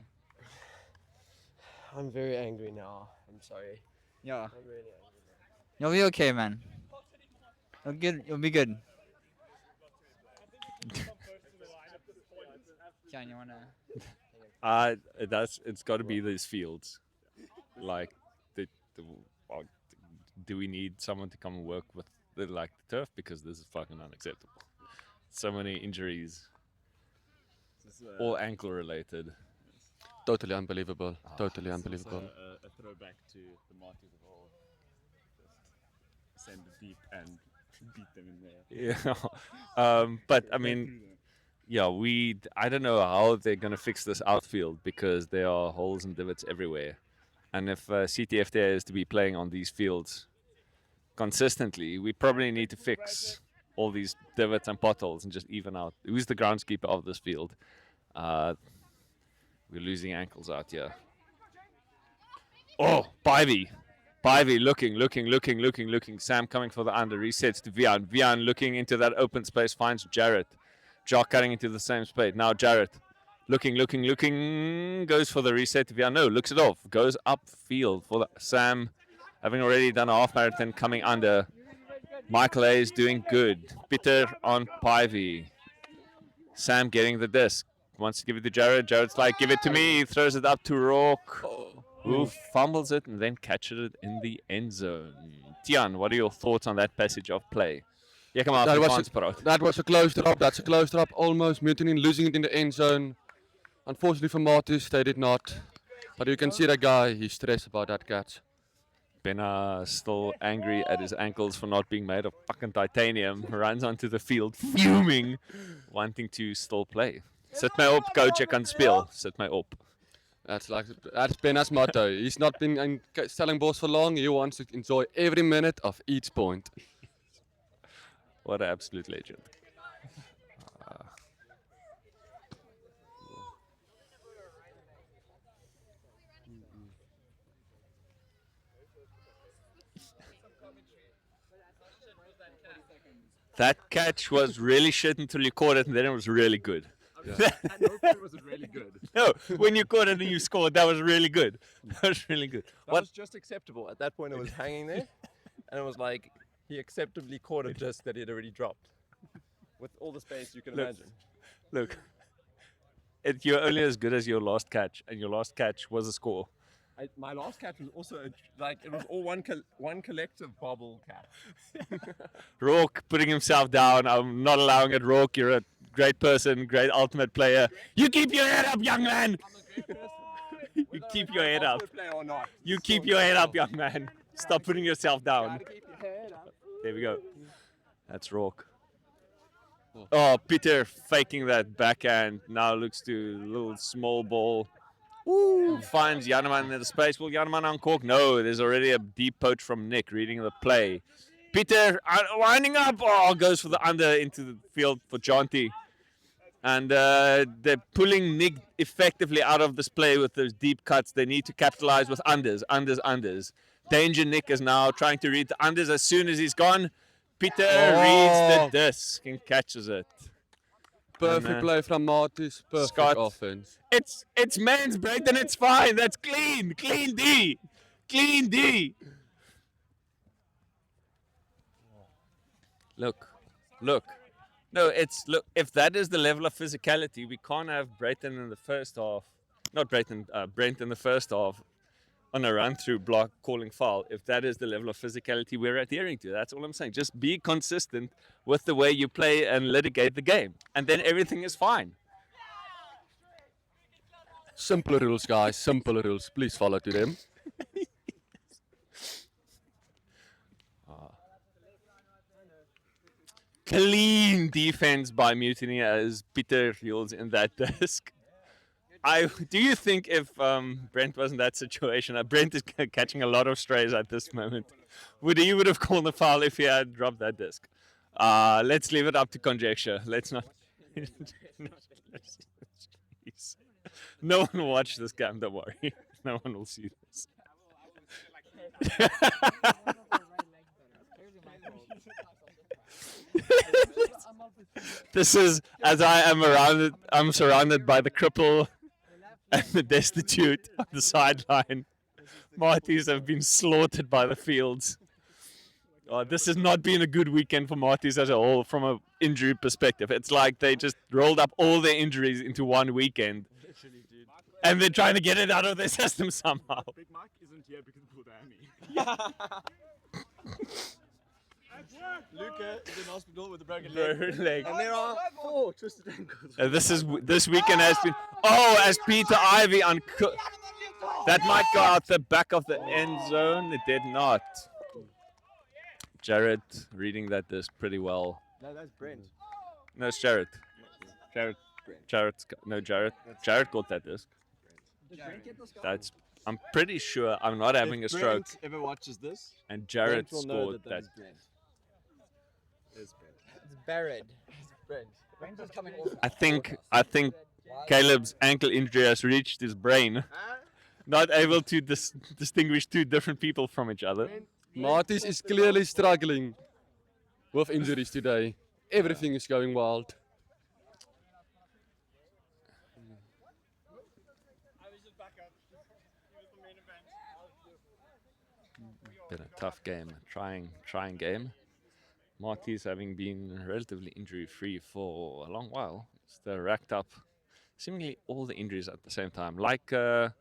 I'm very angry now. I'm sorry. Yeah. I'm really angry now. You'll be okay, man. You'll be good. John, you wanna? It's got to be these fields. Like, do we need someone to come and work with the turf, because this is fucking unacceptable. So many injuries, all ankle related. Totally unbelievable. Totally unbelievable. A throwback to the Martys of old. Just send it deep and beat them in there. Yeah, but I mean, yeah, I don't know how they're gonna fix this outfield, because there are holes and divots everywhere, and if CTFTA is to be playing on these fields consistently, we probably need to fix all these divots and potholes and just even out. Who's the groundskeeper of this field? We're losing ankles out here. Oh, Bivey, looking. Sam coming for the under, resets to Vian. Vian looking into that open space, finds Jarrett. Jock cutting into the same space. Now Jarrett, looking, goes for the reset to Vian. No, looks it off. Goes upfield for Sam. having already done a half marathon, coming under. Michael A is doing good. Peter on Pivy. Sam getting the disc. Wants to give it to Jared. Jared's like, give it to me. He throws it up to Rourke, who fumbles it and then catches it in the end zone. Tian, what are your thoughts on that passage of play? That was a close drop. That's a close drop. Almost Mutiny losing it in the end zone. Unfortunately for Martis, they did not. But you can see that guy, he's stressed about that catch. Benna still angry at his ankles for not being made of fucking titanium. Runs onto the field fuming, wanting to still play. Sit my op, coach, I can speel. Sit my op. That's Benna's motto. He's not been selling balls for long. He wants to enjoy every minute of each point. What an absolute legend. That catch was really shit until you caught it, and then it was really good. Yeah. And hopefully was it really good? No, when you caught it and you scored, that was really good. That was really good. That was just acceptable. At that point, it was hanging there, and it was like he acceptably caught a disc that he had already dropped, with all the space you can imagine. Look, you're only as good as your last catch, and your last catch was a score. My last catch was also it was all one collective bobble catch. Rourke putting himself down. I'm not allowing it. Rourke, you're a great person, great ultimate player. You keep your head up, young man. You keep your head up. You keep your head up, young man. Stop putting yourself down. There we go. That's Rourke. Oh, Peter faking that backhand. Now looks to a little small ball. Ooh, finds Janneman in the space. Will Janneman uncork? No, there's already a deep poach from Nick reading the play. Peter winding up. Oh, goes for the under into the field for Jonty. And they're pulling Nick effectively out of this play with those deep cuts. They need to capitalize with unders. Danger Nick is now trying to read the unders as soon as he's gone. Peter reads the disc and catches it. Perfect play from Martis. Perfect Scott, offense. It's men's break and it's fine. That's clean. Clean D. Clean D. Look. No, look. If that is the level of physicality, we can't have Brayton in the first half. Not Brayton, Brent in the first half on a run-through block calling foul. If that is the level of physicality we're adhering to, that's all I'm saying. Just be consistent with the way you play and litigate the game, and then everything is fine. Simple rules, guys. Simple rules. Please follow to them. Clean defense by Mutiny as Peter yields in that disc. Do you think if Brent was in that situation, Brent is catching a lot of strays at this moment, he would have called the foul if he had dropped that disc? Let's leave it up to conjecture. Let's not. Jeez. No one will watch this game, don't worry. No one will see this. This is, as I'm surrounded by the cripple and the destitute on the sideline. Marties have been slaughtered by the fields. This has not been a good weekend for Marties as a whole from an injury perspective. It's like they just rolled up all their injuries into one weekend. And they're trying to get it out of their system somehow. Big Mike isn't here because of Danny. Luca is in hospital with a broken leg. And there are 4 twisted ankles. This weekend has been. Oh, as Peter Ivy that might go out the back of the end zone. It did not. Jared reading that disc pretty well. No, that's Brent. No, it's Jared. Jared got that disc. Did Brent get this guy? That's. I'm pretty sure I'm not having a stroke. Brent ever watches this, and Jared Brent will know scored that. It's Brent. It's Barrett. It's Brent. Brent is coming off. I think Caleb's ankle injury has reached his brain. Not able to distinguish two different people from each other. Martis is clearly struggling with injuries today. Everything is going wild. Been a tough game, a trying game. Marty's having been relatively injury-free for a long while. They're racked up seemingly all the injuries at the same time, like the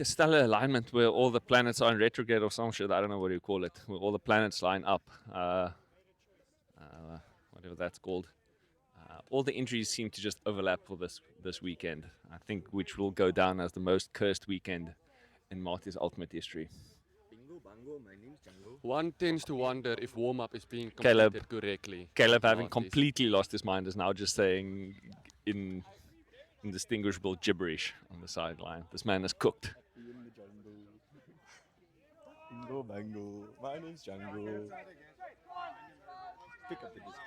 stellar alignment where all the planets are in retrograde or some shit. I don't know what you call it, where all the planets line up. Whatever that's called. All the injuries seem to just overlap for this weekend. I think which will go down as the most cursed weekend in Marty's Ultimate history. One tends to wonder if warm-up is being completed correctly. Caleb, having completely lost his mind, is now just saying in indistinguishable gibberish on the sideline. This man is cooked. Bingo bango, my name's Django. Pick up the disc.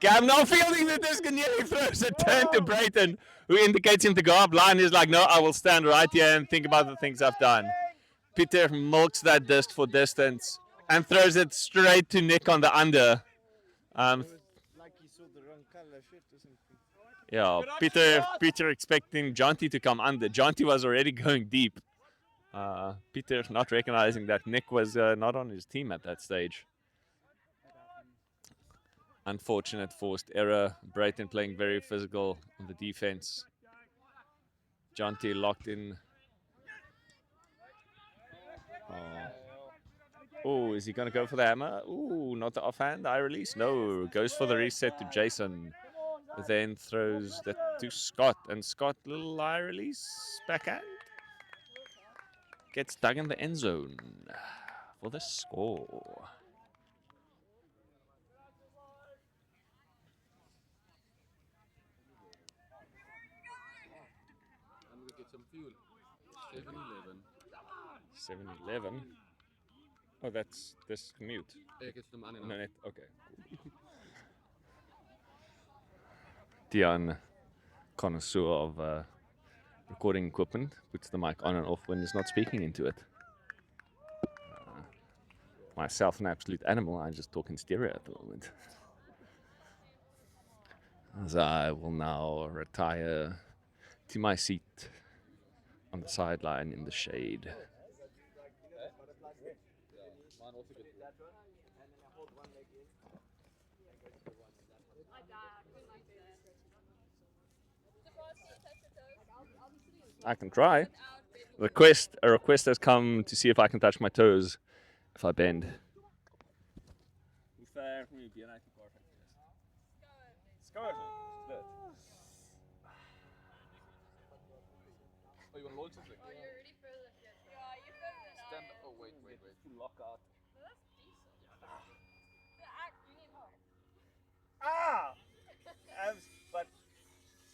I'm now fielding the disc and nearly throws a turn to Brayton, who indicates him to go up line. He's like, no, I will stand right here and think about the things I've done. Peter milks that disc for distance and throws it straight to Nick on the under. Yeah, Peter expecting Jonty to come under. Jonty was already going deep. Peter not recognizing that Nick was not on his team at that stage. Unfortunate forced error. Brayton playing very physical on the defense. Jonty locked in. Oh, is he going to go for the hammer? Oh, not the offhand. Eye release. No, goes for the reset to Jason. Then throws that to Scott. And Scott, little eye release. Backhand. Gets dug in the end zone for the score. I'm going to get some fuel. 7-Eleven. 7-Eleven. Oh, that's this commute. Ek is the man in No, net. Okay. Dion, connoisseur of recording equipment, puts the mic on and off when he's not speaking into it. Myself, an absolute animal. I just talk in stereo at the moment. As I will now retire to my seat on the sideline in the shade. I can try. A request has come to see if I can touch my toes if I bend. Oh, you want to launch something? Oh, you're ready for the shit. Yeah, you better stand up. Oh, wait. Lock out. That's decent. You need help. But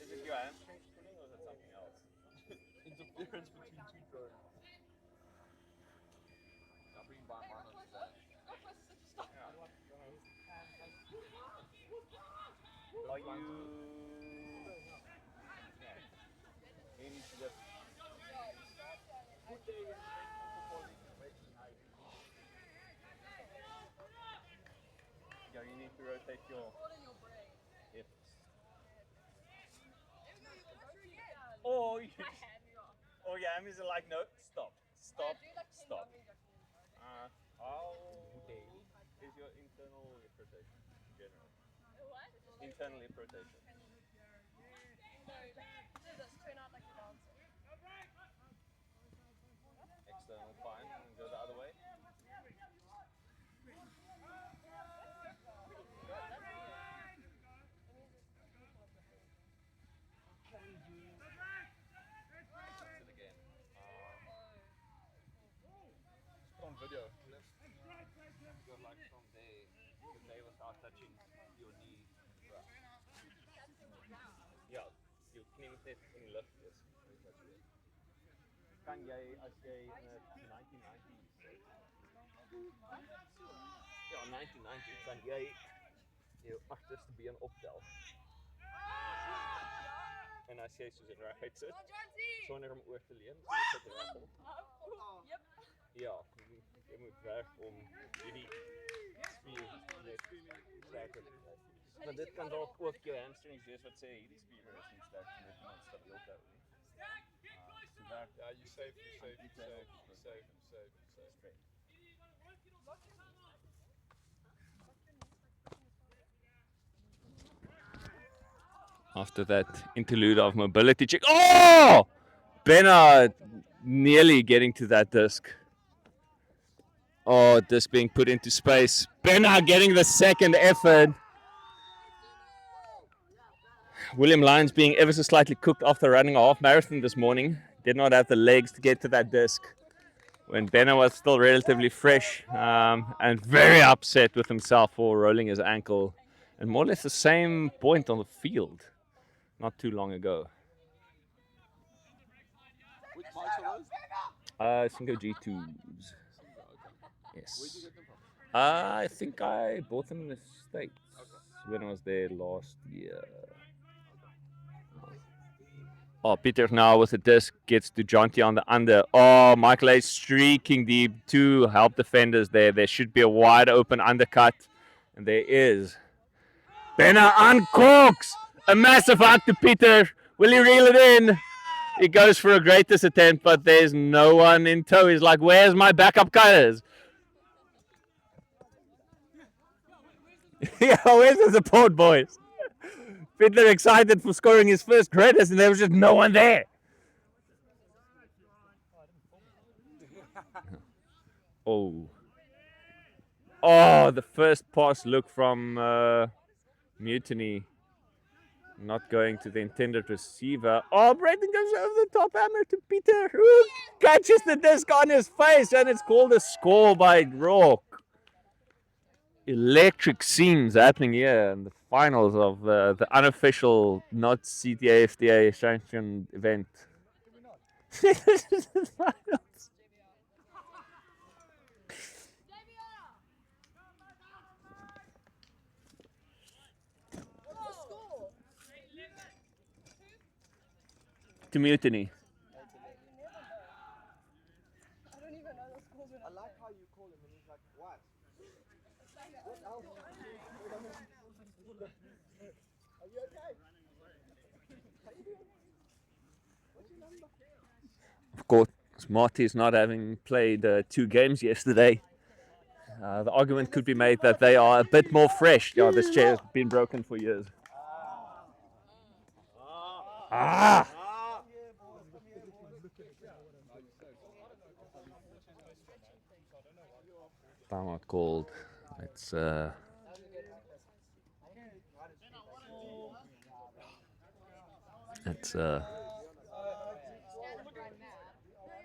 is it your hamstring pulling or is it something else? Interference between two drones. I'll bring by mine on today. Are you into the you need to rotate your hips. Oh, your hammies are like, no, stop. How is your internal hip rotation in general? What? Internal hip rotation. No, just turn out like a dancer. External, fine. And go the other way. On video. Go like from there. The nail without touching your knee. Ja, jou knie moet net in die lug wees. Kan jy as jy in 1990s ja, 1990 kan jy jou agterste been optel. En as jy soos reguit sit, sonder om oor te leun, so jy sit reg op. Ja, jy moet werk om hierdie spier net sterker te kry. Maar dit kan dalk ook jou hamstrings wees wat sê hierdie spier is nie sterk genoeg om dit stabiel te hou nie. So werk Ja, you save. straight. After that interlude of mobility check. Oh! Benna nearly getting to that disc. Oh, disc being put into space. Benna getting the second effort. William Lyons being ever so slightly cooked after running a half marathon this morning. Did not have the legs to get to that disc when Benna was still relatively fresh, and very upset with himself for rolling his ankle. And more or less the same point on the field not too long ago. Which bikes are those? Single G2s. Yes. I think I bought them in the States when I was there last year. Oh, Peter now with the disc gets to Jonty on the under. Oh, Michael A streaking deep. Two help defenders there. There should be a wide open undercut. And there is. Benna uncorks. A massive hug to Peter. Will he reel it in? He goes for a greatest attempt, but there's no one in tow. He's like, where's my backup cutters? Yeah, where's the support, boys? Peter excited for scoring his first greatest, and there was just no one there. Oh. Oh, the first pass look from Mutiny. Not going to the intended receiver. Oh, Brayton goes over the top hammer to Peter, who catches the disc on his face, and it's called a score by Rourke. Electric scenes happening here in the finals of the unofficial, not CTA FDA sanctioned event. Finals. To Mutiny. I like how you call him and he's like, what? Are you okay? What's your number? Of course, Marty's not having played 2 games yesterday. The argument could be made that they are a bit more fresh. Yeah, this chair has been broken for years. Ah! Timeout called. It's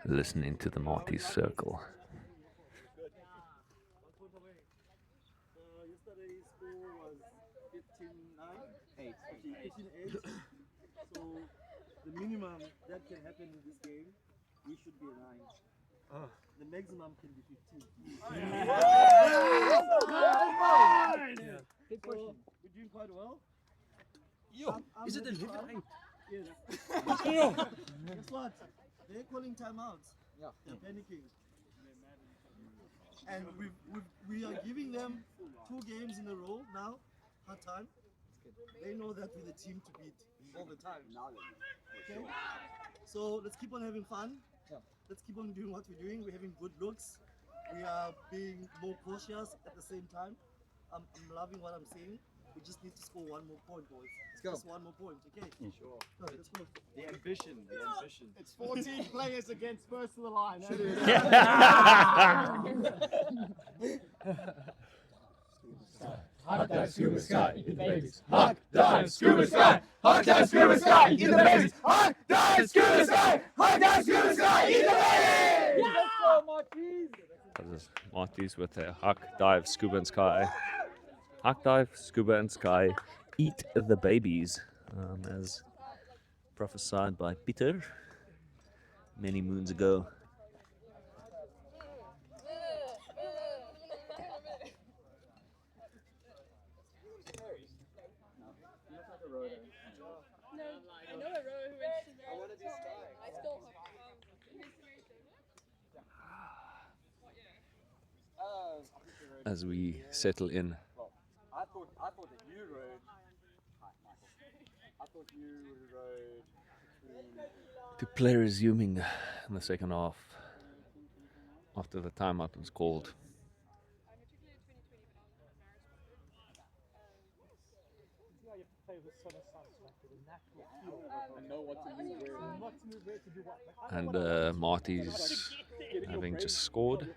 listening to the Marty's circle. Yesterday's score was 15-9. 18-8. So the minimum that can happen in this game, we should be a 9. The maximum can be 15. Yeah. Good question. We're doing quite well. Is it a living? Yes. Guess what? They're calling timeouts. Yeah. They're panicking. And we are giving them 2 games in a row now, hard time. They know that we're the team to beat all the time. Okay? So let's keep on having fun. Let's keep on doing what we're doing. We're having good looks. We are being more cautious at the same time. I'm loving what I'm seeing. We just need to score 1 more point, boys. Let's go. Just 1 more point, okay? Sure. Go, let's go. The ambition. It's 14 players against first of the line. Hot dive, scuba sky, in the babies. Hot dive, scuba sky. Hot dive, scuba sky, in the babies. Hot dive, scuba sky. Hot dive, scuba sky, in the babies. Let's go, Marquise. This is Marty's with a huck, dive, scuba and sky. Huck, dive, scuba and sky. Eat the babies, as prophesied by Peter many moons ago. As we settle in. I thought that you rode. Hi, Michael. I thought you rode To play resuming in the second half after the timeout was called. And Marty's having just scored.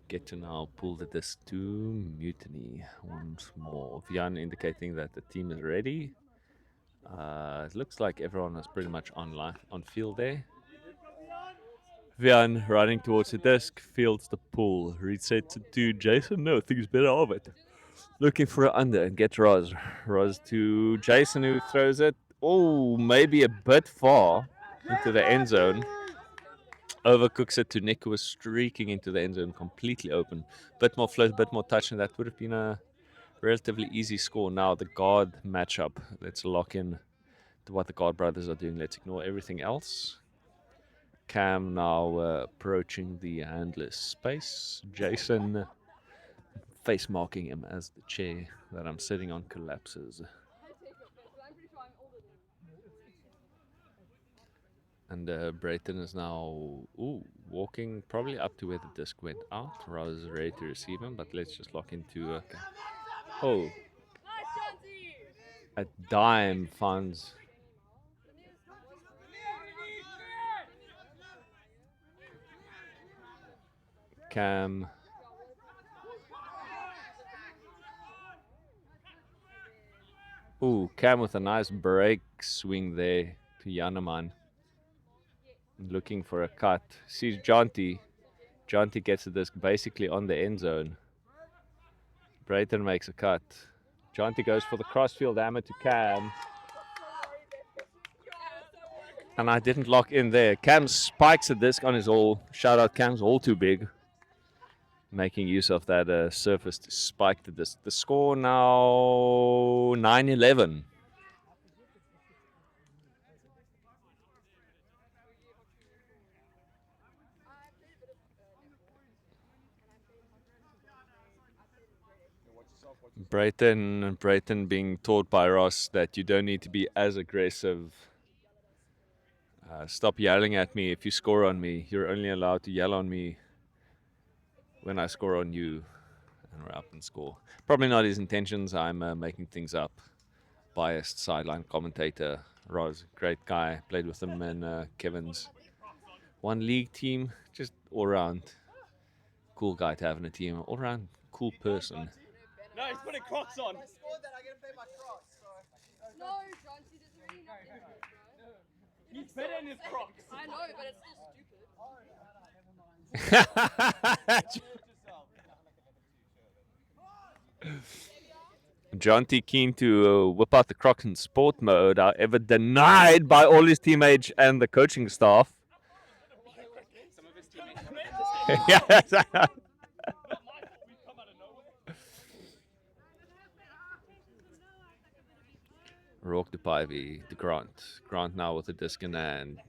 Get to now pull the disc to Mutiny once more. Vian indicating that the team is ready. It looks like everyone is pretty much on field there. Vian running towards the disc, fields the pull. Reset to Jason. No, thinks better of it. Looking for an under and gets Roz. Roz to Jason, who throws it. Oh, maybe a bit far into the end zone. Overcooks it to Nick, who was streaking into the end zone, completely open. Bit more float, bit more touch, and that would have been a relatively easy score. Now the guard matchup. Let's lock in to what the guard brothers are doing. Let's ignore everything else. Cam now approaching the handless space. Jason face marking him as the chair that I'm sitting on collapses. And Brayton is now walking probably up to where the disc went out. Roz is ready to receive him, but let's just lock into a dime finds Cam. Cam with a nice break swing there to Yanaman. Looking for a cut. Sees Jonty. Jonty gets the disc basically on the end zone. Brayton makes a cut. Jonty goes for the crossfield hammer to Cam. And I didn't lock in there. Cam spikes the disc on his all. Shout out, Cam's all too big. Making use of that surface to spike the disc. The score now 9-11. Brayton being taught by Ross that you don't need to be as aggressive. Stop yelling at me if you score on me. You're only allowed to yell on me when I score on you. And we're up and score. Probably not his intentions. I'm making things up. Biased sideline commentator. Ross, great guy. Played with him in Kevin's one league team. Just all around cool guy to have in a team. All around cool person. No, he's putting Crocs on. No, John, see, there's really nothing. He's better in his Crocs. I know, but it's still stupid. Jonty keen to whip out the Crocs in sport mode, however denied by all his teammates and the coaching staff. Some of his teammates. Yes. Rourke to Pivy to Grant. Grant now with the disc in hand.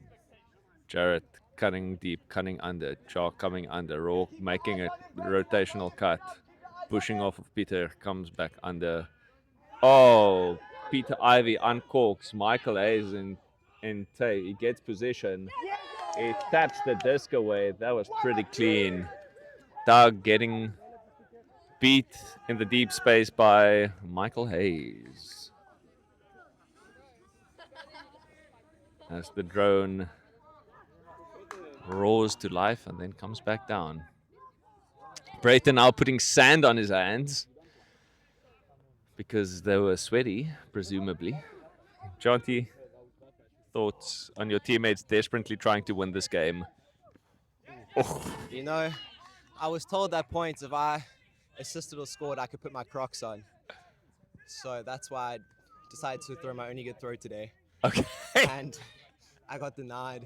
Jarrett cutting deep, cutting under. Chalk coming under. Rourke making a rotational cut. Pushing off of Peter. Comes back under. Oh, Peter Ivy uncorks. Michael Hayes in Tay. He gets position. He taps the disc away. That was pretty clean. Doug getting beat in the deep space by Michael Hayes. As the drone roars to life and then comes back down. Brayton now putting sand on his hands because they were sweaty, presumably. Jonty, thoughts on your teammates desperately trying to win this game? You know, I was told at points if I assisted or scored, I could put my Crocs on. So that's why I decided to throw my only good throw today. Okay. And I got denied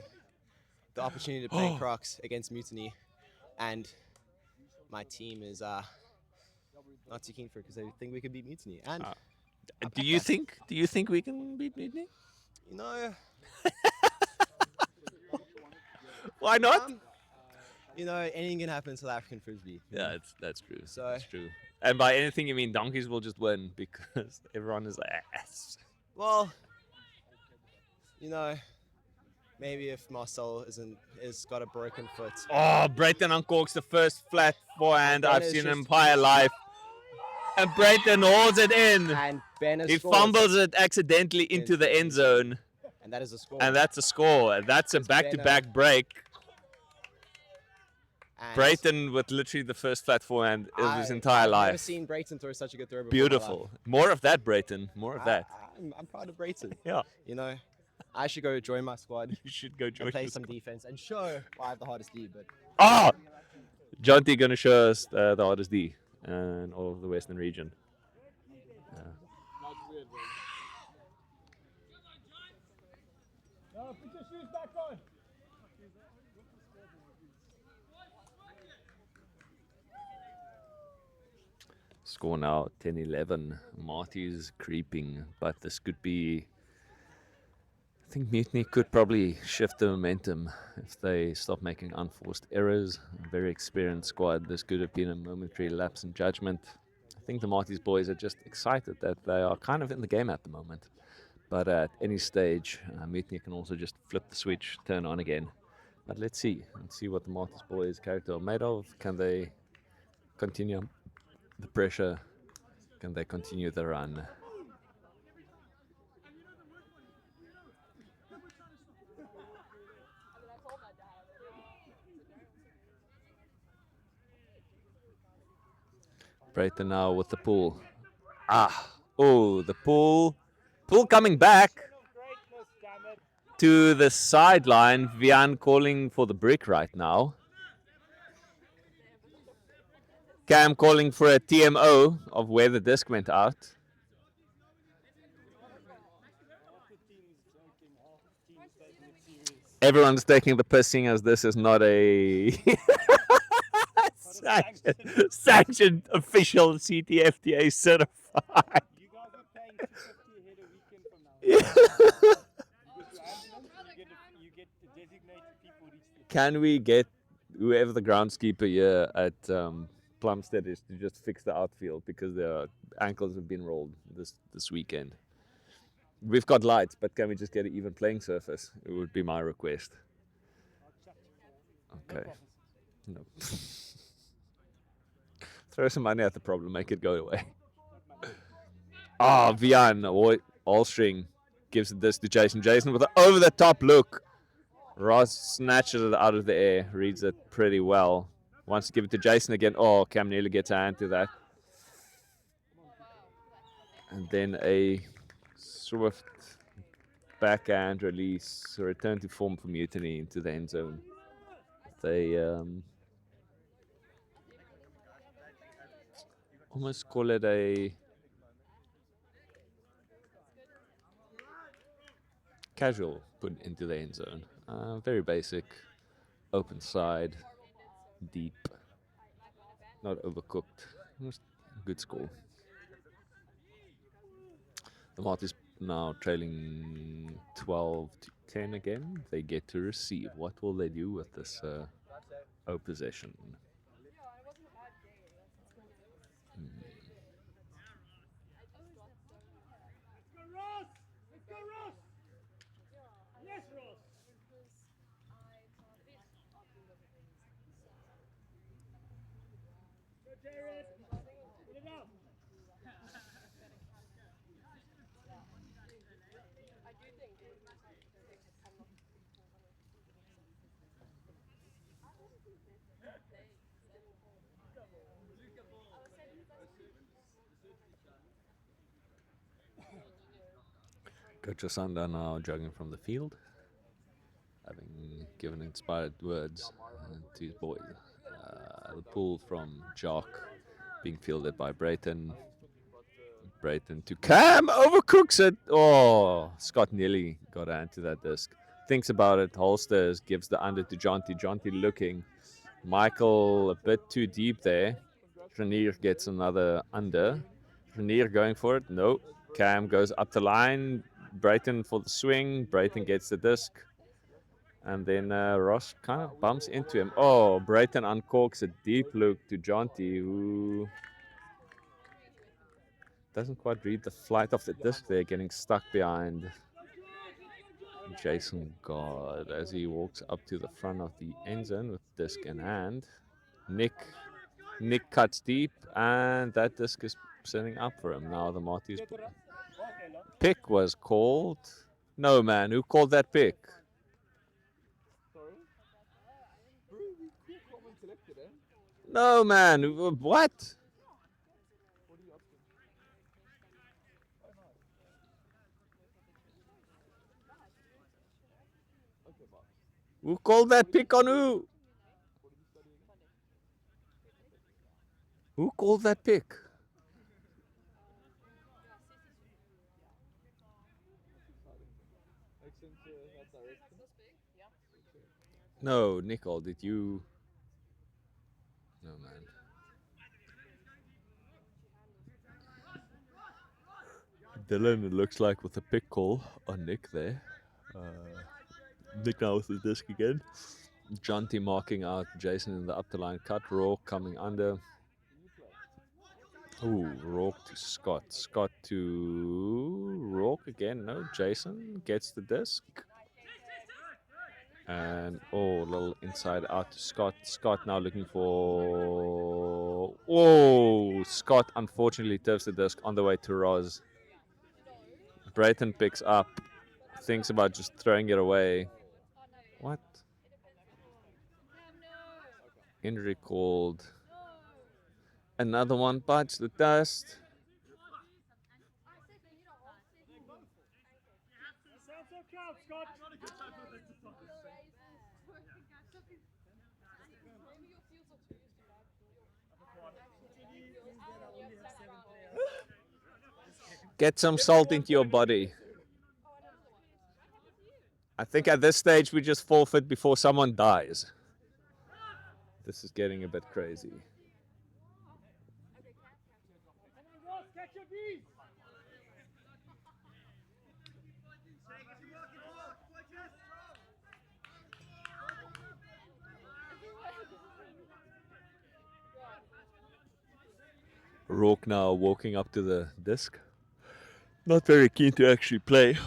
the opportunity to play Crocs against Mutiny. And my team is not too keen for it because they think we can beat Mutiny. And do you think we can beat Mutiny? You know, why not? You know, anything can happen in South African Frisbee. Yeah, that's true. So that's true. And by anything you mean donkeys will just win because everyone is ass. Well, you know, maybe if Marcel is got a broken foot. Oh, Brayton uncorks the first flat forehand I've seen in my entire life. And Brayton hauls it in. And Ben has He scored. fumbles it accidentally into the end zone. And that is a score. And that's a score. That's a back-to-back break. And Brayton with literally the first flat forehand of his entire I've life. never seen Brayton throw such a good throw before. Beautiful. More of that, Brayton. More of that. I'm proud of Brayton. Yeah. You know, I should go join my squad. You should go join and play your some defense and show why I have the hardest D. But Oh! Jonty going to show us the hardest D and all of the Western region. No, put your shoes back on. Score now 10-11. Marty's creeping, but this could be... I think Mutiny could probably shift the momentum if they stop making unforced errors. A very experienced squad. This could have been a momentary lapse in judgment. I think the Marty's boys are just excited that they are kind of in the game at the moment. But at any stage, Mutiny can also just flip the switch, turn on again. But let's see. Let's see what the Marty's boys' character are made of. Can they continue the pressure? Can they continue the run? Brayton now with the pool. Oh, the pool. Pool coming back to the sideline. Vian calling for the brick right now. Cam calling for a TMO of where the disc went out. Everyone's taking the piss, seeing as this is not a sanctioned official CTFTA certified. Can we get whoever the groundskeeper here at Plumstead is to just fix the outfield, because their ankles have been rolled this weekend. We've got lights, but can we just get an even playing surface? It would be my request. Okay. No. Throw some money at the problem, make it go away. Vian, Allstring gives this to Jason. Jason with an over-the-top look. Ross snatches it out of the air, reads it pretty well. Wants to give it to Jason again. Oh, Cam nearly gets a hand to that. And then a swift backhand release, a return to form for Mutiny into the end zone. They almost call it a casual put into the end zone. Very basic, open side, deep, not overcooked. Just good score. The Marty's now trailing 12-10 again. They get to receive. What will they do with this O possession? Coach Asanda now jogging from the field, having given inspired words to his boys. The pull from Jock being fielded by Brayton. Brayton to Cam, overcooks it. Oh, Scott nearly got onto that disc. Thinks about it, holsters, gives the under to Jonty. Jonty looking. Michael a bit too deep there. Trenier gets another under. Trenier going for it. No. Cam goes up the line. Brayton for the swing. Brayton gets the disc. And then Ross kind of bumps into him. Oh, Brayton uncorks a deep look to Jonty, who doesn't quite read the flight of the disc there, getting stuck behind Jason God as he walks up to the front of the end zone with disc in hand. Nick cuts deep, and that disc is setting up for him. Now the Marty's pick was called. No, man. Who called that pick? No, man. What? Who called that pick on who? Who called that pick? No, Nicole, did you? No, man. Dylan, it looks like, with a pick call on Nick there. Nick now with the disc again. Jonty marking out Jason in the up the line cut. Rourke coming under. Ooh, Rourke to Scott. Scott to Rourke again. No, Jason gets the disc. And oh, a little inside out to Scott. Scott now looking for. Oh, Scott unfortunately tips the disc on the way to Roz. Brayton picks up, thinks about just throwing it away. What? Injury called. Another one bites the dust. Get some salt into your body. I think at this stage we just forfeit before someone dies. This is getting a bit crazy. Rourke now walking up to the disc. Not very keen to actually play,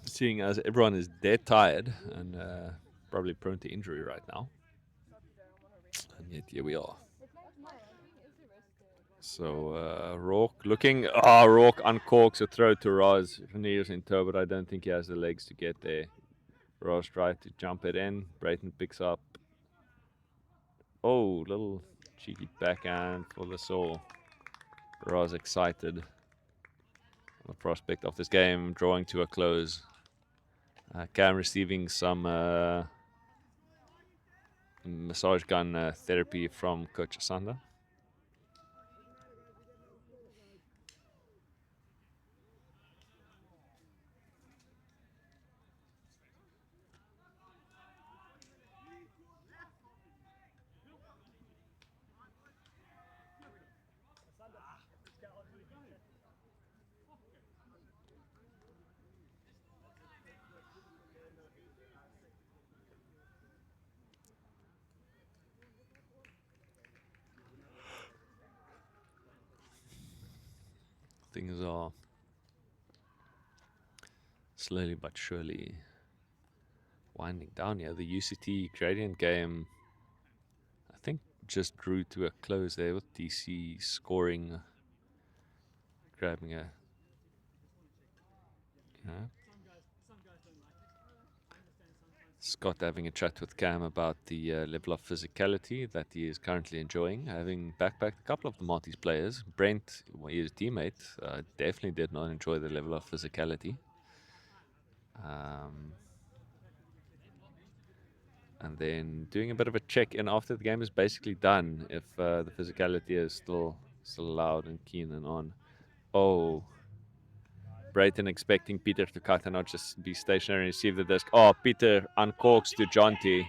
seeing as everyone is dead tired and probably prone to injury right now. And yet here we are. So Rourke looking. Rourke uncorks a throw to Roz. Knees in tow, but I don't think he has the legs to get there. Roz tried to jump it in. Brayton picks up. Oh, little cheeky backhand for the soul. Roz excited. The prospect of this game drawing to a close. Cam receiving some massage gun therapy from Coach Asanda. Things are slowly but surely winding down here. The UCT gradient game, I think, just drew to a close there with DC scoring, grabbing a, Scott having a chat with Cam about the level of physicality that he is currently enjoying, having backpacked a couple of the Maltese players. Brent, his teammate, definitely did not enjoy the level of physicality. And then doing a bit of a check-in after the game is basically done, if the physicality is still loud and keen and on. Oh, Brayton expecting Peter to cut and not just be stationary and receive the disc. Oh, Peter uncorks to Jonty.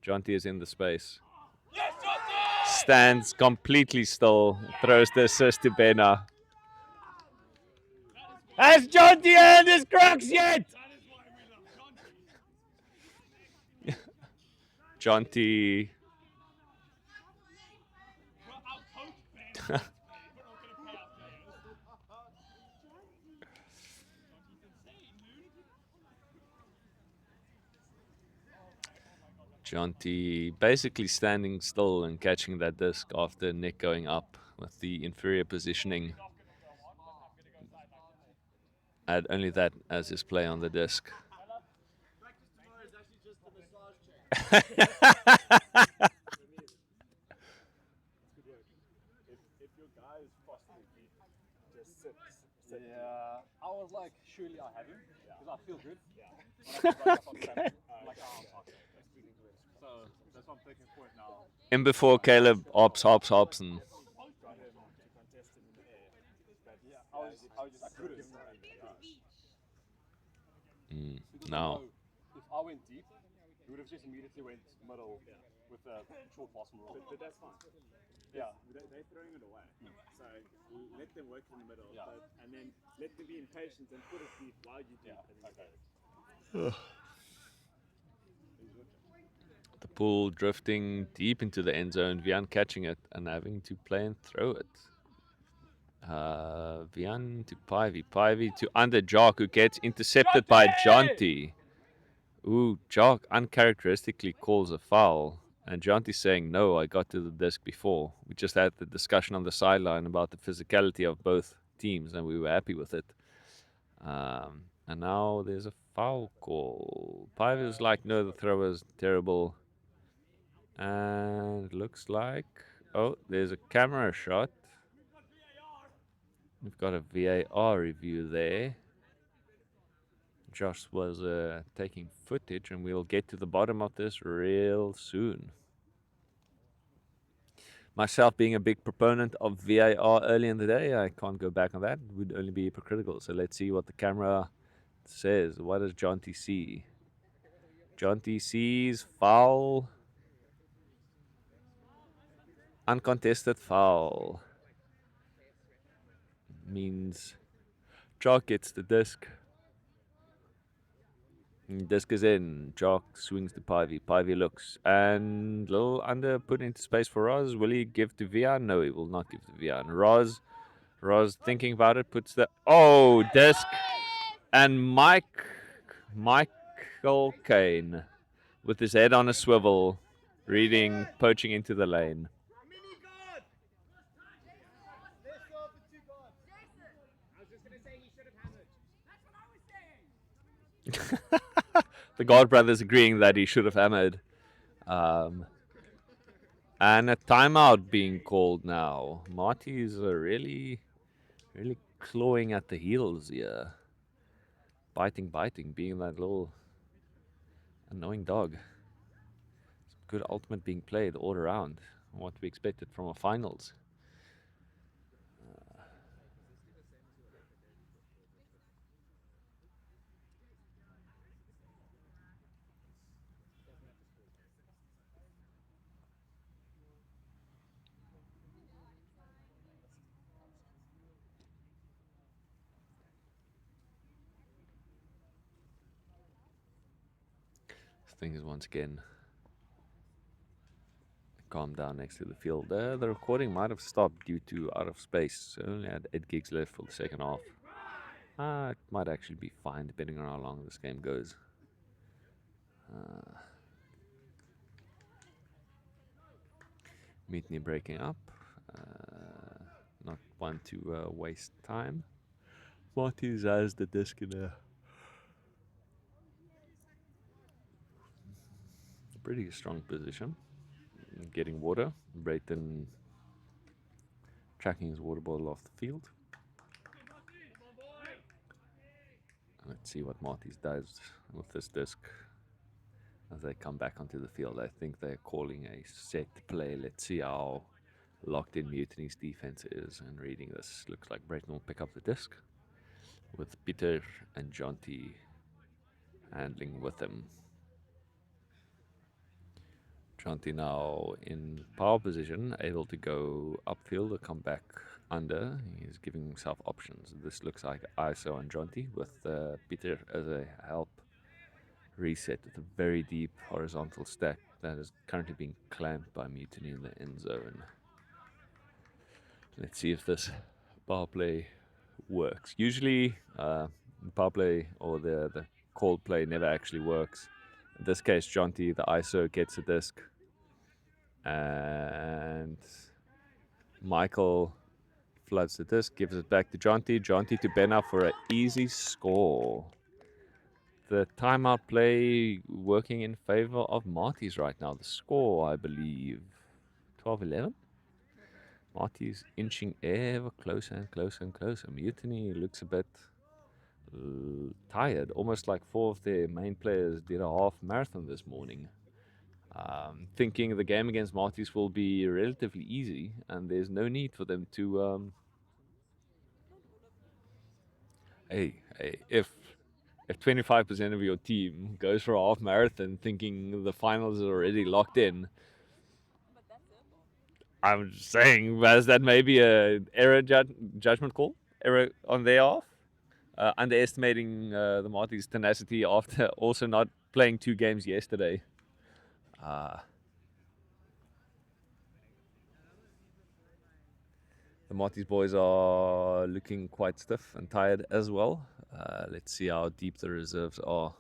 Jonty is in the space. Stands completely still. Throws the assist to Bena. Has Jonty earned his crux yet? Jonty. Jonty basically standing still and catching that disc after Nick going up with the inferior positioning. Add only that as his play on the disc. Yeah, I was like, surely I have him because I feel good. When I come back, I'm like, oh, okay, let's do this. So that's what I'm taking for it now. In before Caleb hops, and now. If I went deep, he would have just immediately went middle with a short pass from Roll. But that's fine. Yeah, they're throwing it away. So let them work in the middle, and then let them be impatient and put it deep while you do. Okay. The ball drifting deep into the end zone. Vian catching it and having to play and throw it. Vian to Pivy. Pivy to under Jock, who gets intercepted by Jonty. Ooh, Jock uncharacteristically calls a foul. And Jonty's saying, no, I got to the disc before. We just had the discussion on the sideline about the physicality of both teams, and we were happy with it. And now there's a foul call. Pivy was like, no, the throw is terrible. And it looks like, oh, there's a camera shot. We've got a VAR review there. Josh was taking footage, and we'll get to the bottom of this real soon. Myself being a big proponent of VAR early in the day, I can't go back on that. It would only be hypocritical. So let's see what the camera says. What does Jonty see? Jonty sees foul. Uncontested foul. Means Jock gets the disc. Disc is in. Jock swings to Pivy. Pivy looks. And little under put into space for Roz. Will he give to Vian? No, he will not give to Vian. Roz thinking about it, puts the... Oh, disc. And Michael Kane with his head on a swivel, reading, poaching into the lane. The God brothers agreeing that he should have hammered. And a timeout being called now. Marty's really clawing at the heels here. Biting, being that little annoying dog. Good ultimate being played all around. What we expected from a finals. Things once again calm down next to the field. The recording might have stopped due to out of space. So only had 8 gigs left for the second half. It might actually be fine depending on how long this game goes. Mutiny breaking up. Not one to waste time. Marty's has the disc in a pretty strong position. Getting water. Brayton tracking his water bottle off the field. Let's see what Marty's does with this disc as they come back onto the field. I think they're calling a set play. Let's see how locked in Mutiny's defense is. And reading this, looks like Brayton will pick up the disc with Peter and Jonty handling with him. Jonty now in power position, able to go upfield or come back under. He's giving himself options. This looks like ISO on Jonty with Peter as a help reset with a very deep horizontal stack that is currently being clamped by Mutiny in the end zone. Let's see if this power play works. Usually power play or the called play never actually works. In this case, Jonty, the ISO, gets a disc and Michael floods the disc, gives it back to Jonty. Jonty to Benna for an easy score. The timeout play working in favor of Marty's right now. The score, I believe, 12-11. Marty's inching ever closer and closer and closer. Mutiny looks a bit tired, almost like 4 of their main players did a half marathon this morning. Thinking the game against Marty's will be relatively easy and there's no need for them to if 25% of your team goes for a half marathon thinking the finals are already locked in, I'm just saying, was that maybe a error judgment call? Error on their half? Underestimating the Marty's tenacity after also not playing 2 games yesterday. The Marty's boys are looking quite stiff and tired as well. Let's see how deep the reserves are.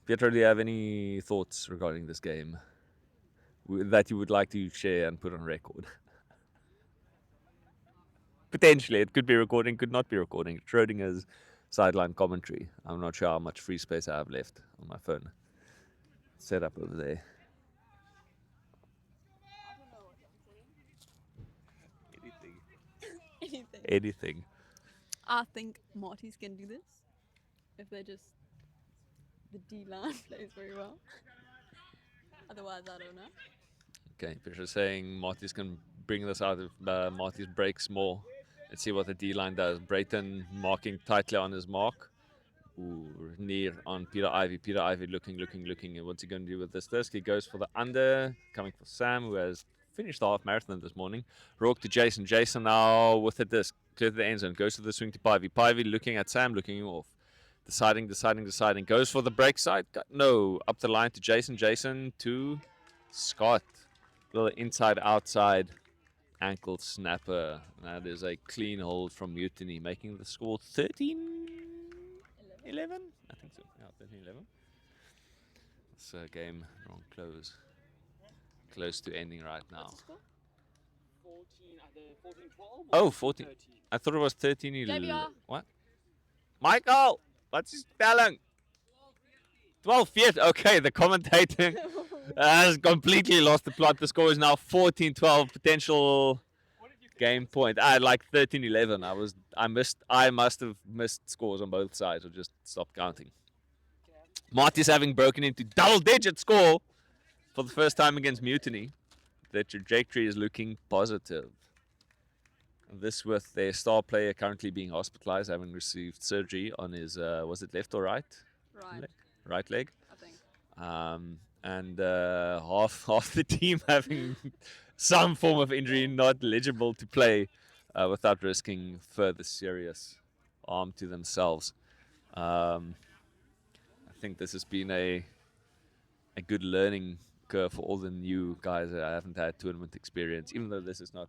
Pietro, do you have any thoughts regarding this game that you would like to share and put on record? Potentially, it could be recording, could not be recording. Schrodinger's sideline commentary. I'm not sure how much free space I have left on my phone. Set up over there. Anything. I think Marty's can do this if they just the D line plays very well. Otherwise, I don't know. Okay, Fisher saying Marty's can bring this out if Marty's breaks more. Let's see what the D line does. Brayton marking tightly on his mark. Ooh, near on Peter Ivy. Peter Ivy looking. And what's he going to do with this disc? He goes for the under, coming for Sam, who has finished the half marathon this morning. Rourke to Jason. Jason now with the disc. Clear to the end zone. Goes to the swing to Pivy. Pivy looking at Sam, looking him off. Deciding. Goes for the break side. No. Up the line to Jason. Jason to Scott. Little inside, outside ankle snapper. That is a clean hold from Mutiny, making the score 13-11? I think so. Yeah, 13-11. This game wrong close to ending right now. 14, Oh, 14. 13. I thought it was 13-11. JBR. What? Michael, what's his spelling? 12-50. Okay, the commentating has completely lost the plot. The score is now 14-12. Potential game point. I had like 13-11. I must have missed scores on both sides or just stopped counting. Marty's having broken into double-digit score for the first time against Mutiny. The trajectory is looking positive. This with their star player currently being hospitalized, having received surgery on his, was it left or right? Right leg. I think. And half the team having some form of injury, not eligible to play without risking further serious harm to themselves. I think this has been a good learning curve for all the new guys that haven't had tournament experience, even though this is not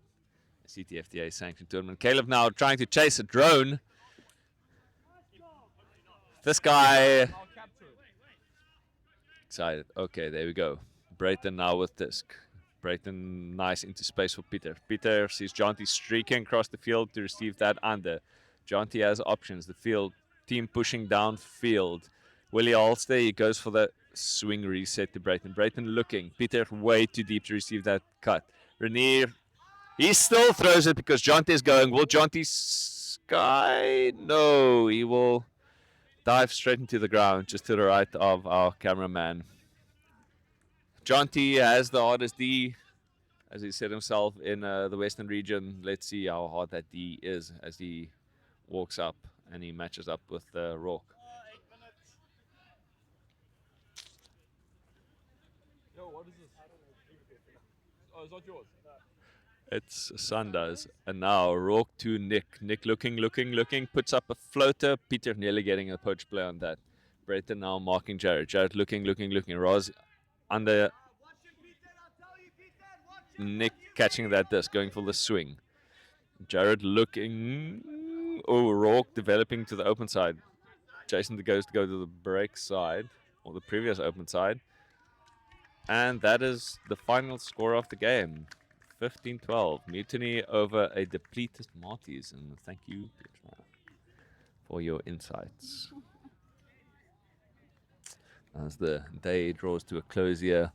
a CTFTA sanctioned tournament. Caleb now trying to chase a drone. This guy excited. Okay, there we go. Brayton now with disc. Brayton nice into space for Peter. Peter sees Jonty streaking across the field to receive that under. Jonty has options. The field team pushing downfield. Willie Holster, he goes for the swing reset to Brayton. Brayton looking. Peter way too deep to receive that cut. Renier, he still throws it because Jonty is going. Will Jonty sky? No, he will dive straight into the ground just to the right of our cameraman. Jonty has the hardest D, as he said himself, in the Western region. Let's see how hard that D is as he walks up and he matches up with Rourke. Yo, what is this? Oh, is that yours? It's Sanders. And now Rourke to Nick. Nick looking, puts up a floater. Peter nearly getting a poach play on that. Brayton now marking Jared. Jared looking. Roz under. Nick catching that disc, going for the swing. Jared looking. Oh, Rourke developing to the open side. Jason goes to go to the break side, or the previous open side. And that is the final score of the game. 15-12. Mutiny over a depleted Marties. And thank you, Petra, for your insights. As the day draws to a close here,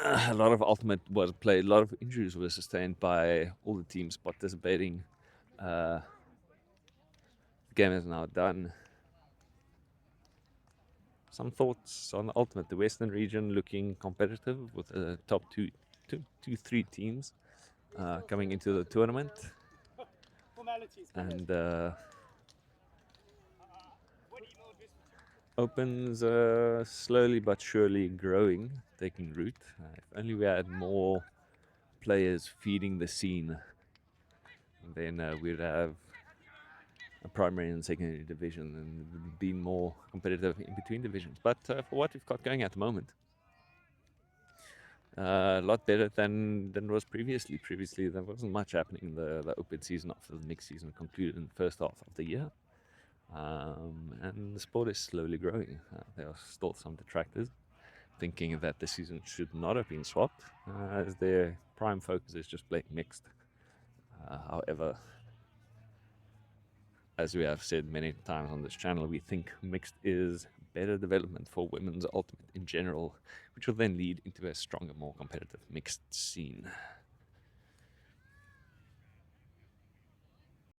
a lot of Ultimate was played, a lot of injuries were sustained by all the teams participating. The game is now done. Some thoughts on the Ultimate. The Western region looking competitive with the top three teams coming into the tournament. And Opens slowly but surely growing, taking root. If only we had more players feeding the scene, then we'd have a primary and secondary division and be more competitive in between divisions. But for what we've got going at the moment, a lot better than was previously. Previously, there wasn't much happening in the open season after the mixed season concluded in the first half of the year. And the sport is slowly growing. There are still some detractors thinking that the season should not have been swapped, as their prime focus is just playing mixed. However, as we have said many times on this channel, we think mixed is better development for women's ultimate in general, which will then lead into a stronger, more competitive mixed scene.